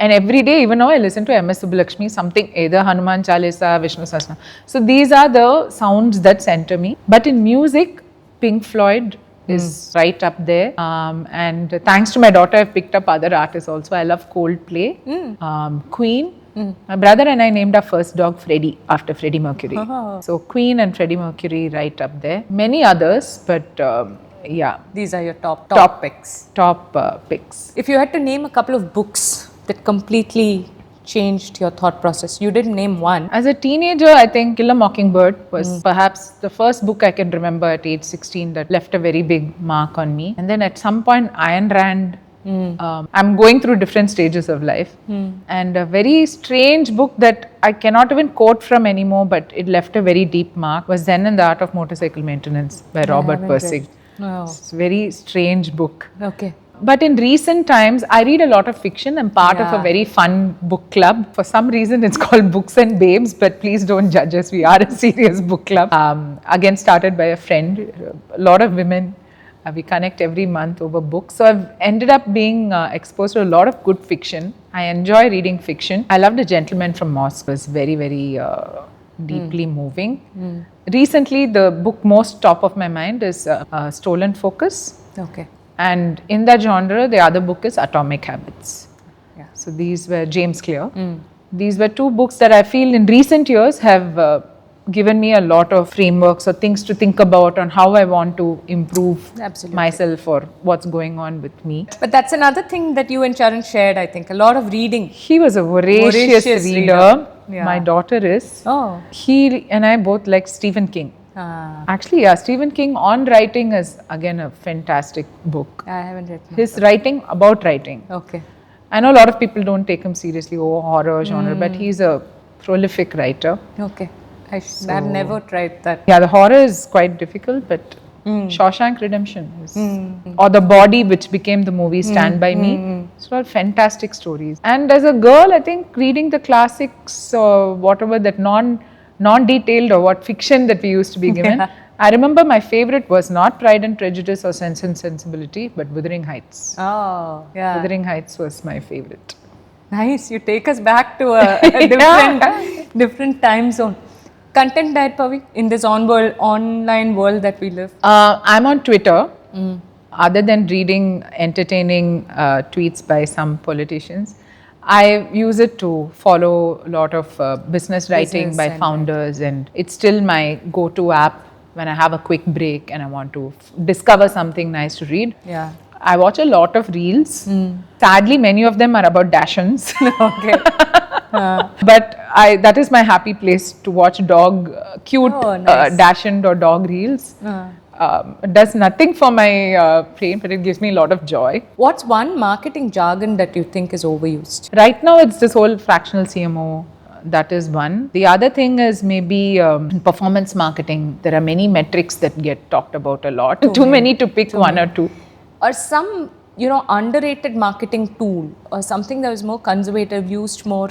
And every day, even now, I listen to M.S. Subbulakshmi, something either Hanuman Chalisa, Vishnu Sahasranam. So these are the sounds that center me. But in music, Pink Floyd is right up there. And thanks to my daughter, I've picked up other artists also. I love Coldplay, Queen. My brother and I named our first dog Freddie after Freddie Mercury. So Queen and Freddie Mercury right up there. Many others, but These are your top picks. Top picks. If you had to name a couple of books that completely changed your thought process, you didn't name one. As a teenager, I think Kill a Mockingbird was perhaps the first book I can remember at age 16 that left a very big mark on me. And then at some point, Ayn Rand. I'm going through different stages of life. And a very strange book that I cannot even quote from anymore, but it left a very deep mark, was Zen and the Art of Motorcycle Maintenance by Robert Pirsig. It's a very strange book. Okay. But in recent times, I read a lot of fiction. I'm part of a very fun book club. For some reason, it's called Books and Babes, but please don't judge us. We are a serious book club. Again, started by a friend. A lot of women. We connect every month over books. So I've ended up being exposed to a lot of good fiction. I enjoy reading fiction. I loved A Gentleman from Moscow. It was very, very deeply moving. Recently, the book most top of my mind is Stolen Focus. Okay. And in that genre, the other book is Atomic Habits. So these were James Clear. These were two books that I feel in recent years have given me a lot of frameworks or things to think about on how I want to improve myself or what's going on with me. But that's another thing that you and Charan shared, I think. A lot of reading. He was a voracious reader. My daughter is. He and I both like Stephen King. Actually, Stephen King on writing is again a fantastic book. I haven't read his writing about writing. Okay. I know a lot of people don't take him seriously, horror genre, but he's a prolific writer. Okay. I've never tried that. Yeah, the horror is quite difficult, but Shawshank Redemption is, or The Body, which became the movie Stand By Me. It's all fantastic stories. And as a girl, I think reading the classics or whatever that non-detailed or what fiction that we used to be given. Yeah. I remember my favorite was not Pride and Prejudice or Sense and Sensibility, but Wuthering Heights. Oh, yeah. Wuthering Heights was my favorite. Nice. You take us back to a different time zone. Content diet, Pavi, in this online world that we live. I'm on Twitter. Other than reading entertaining tweets by some politicians, I use it to follow a lot of business writing by founders, and it's still my go-to app when I have a quick break and I want to discover something nice to read. Yeah. I watch a lot of reels. Sadly, many of them are about Dachshunds. Okay. But that is my happy place to watch cute nice. Dachshund or dog reels. It does nothing for my brain, but it gives me a lot of joy. What's one marketing jargon that you think is overused? Right now, it's this whole fractional CMO. That is one. The other thing is maybe performance marketing. There are many metrics that get talked about a lot. Too many to pick one or two. Or some, underrated marketing tool or something that was more conservative, used more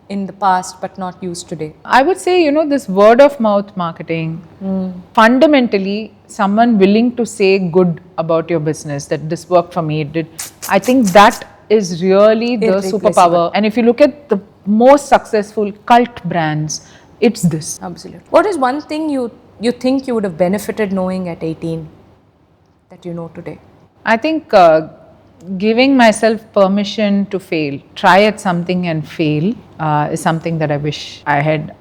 in the past but not used today. I would say, this word of mouth marketing, fundamentally, someone willing to say good about your business, that this worked for me, it did. I think that is really the superpower. And if you look at the most successful cult brands, it's this. Absolutely. What is one thing you think you would have benefited knowing at 18 that you know today? I think giving myself permission to fail, try at something and fail is something that I wish I had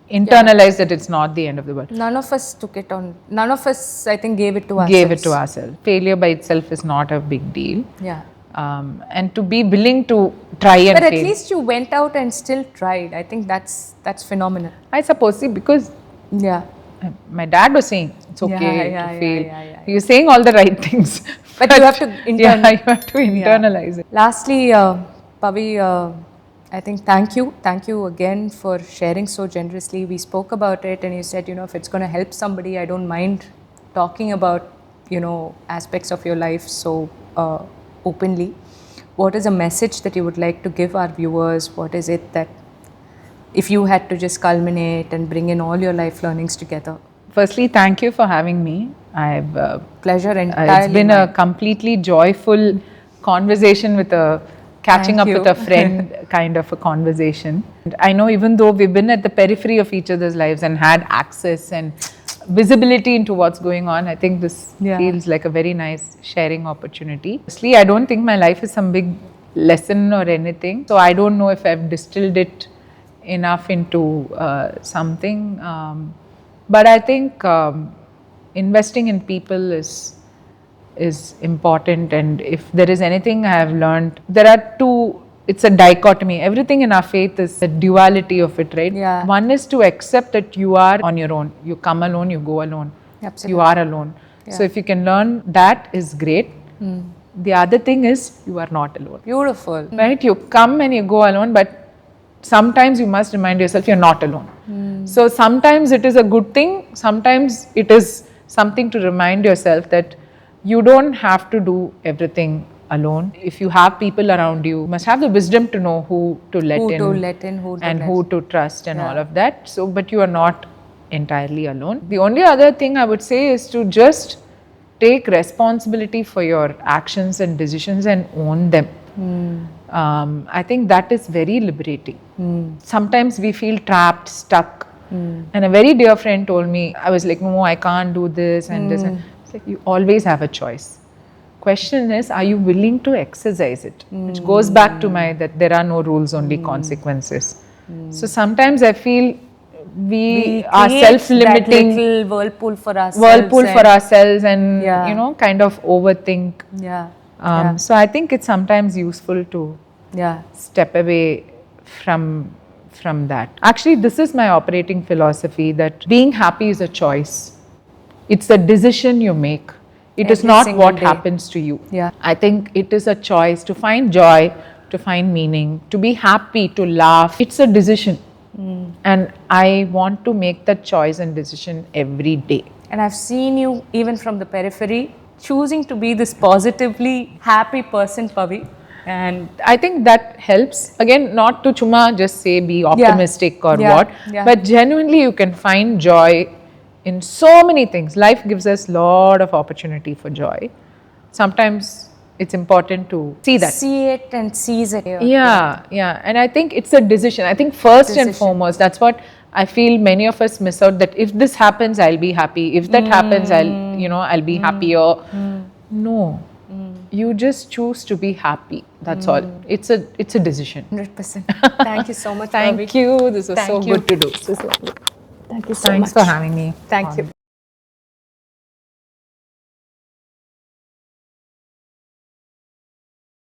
internalized, that it's not the end of the world. None of us took it on. None of us, I think, gave it to ourselves. Gave it to ourselves. Failure by itself is not a big deal. Yeah. And to be willing to try and fail. But at least you went out and still tried. I think that's phenomenal. I suppose, because my dad was saying it's okay to fail. You're saying all the right things. But you have to internalize it. Lastly, Pavi, I think thank you again for sharing so generously. We spoke about it and you said, if it's going to help somebody, I don't mind talking about, aspects of your life so openly. What is a message that you would like to give our viewers? What is it that, if you had to just culminate and bring in all your life learnings together? Firstly, thank you for having me. Pleasure entirely. It's been a completely joyful conversation with catching up with a friend kind of a conversation. And I know even though we've been at the periphery of each other's lives and had access and visibility into what's going on, I think this feels like a very nice sharing opportunity. Firstly, I don't think my life is some big lesson or anything. So I don't know if I've distilled it enough into something. But I think investing in people is important, and if there is anything I have learned, there are two. It's a dichotomy. Everything in our faith is the duality of it, right? Yeah. One is to accept that you are on your own. You come alone, you go alone. Absolutely. You are alone. Yeah. So if you can learn that, is great. The other thing is you are not alone. Beautiful. Right? You come and you go alone, but sometimes you must remind yourself you're not alone. So sometimes it is a good thing. Sometimes it is something to remind yourself that you don't have to do everything alone. If you have people around you, you must have the wisdom to know who to let in, who to trust and all of that. So, but you are not entirely alone. The only other thing I would say is to just take responsibility for your actions and decisions and own them. I think that is very liberating. Sometimes we feel trapped, stuck. And a very dear friend told me, I was like, no, I can't do this and this. And it's like, you always have a choice. Question is, are you willing to exercise it? Which goes back to that there are no rules, only consequences. So sometimes I feel we are self-limiting. That little whirlpool for ourselves. And kind of overthink. So I think it's sometimes useful to step away from that. Actually, this is my operating philosophy, that being happy is a choice. It's a decision you make. It is not what happens to you. I think it is a choice to find joy, to find meaning, to be happy, to laugh. It's a decision. And I want to make that choice and decision every day. And I've seen you even from the periphery choosing to be this positively happy person, Pavi. And I think that helps. Again, not to chuma just say be optimistic or Yeah. what, Yeah. but genuinely you can find joy in so many things. Life gives us lot of opportunity for joy. Sometimes it's important to see that. see it and seize it. Yeah. And I think it's a decision. I think first and Decision. foremost, that's what I feel many of us miss out, that if this happens, I'll be happy. If that happens, I'll be happier. No. You just choose to be happy. That's all. It's a decision. 100%. Thank you so much, Thank Pavi. you. This was Thank so you. good to do. Thank you so Thanks much. for having me. Thank you.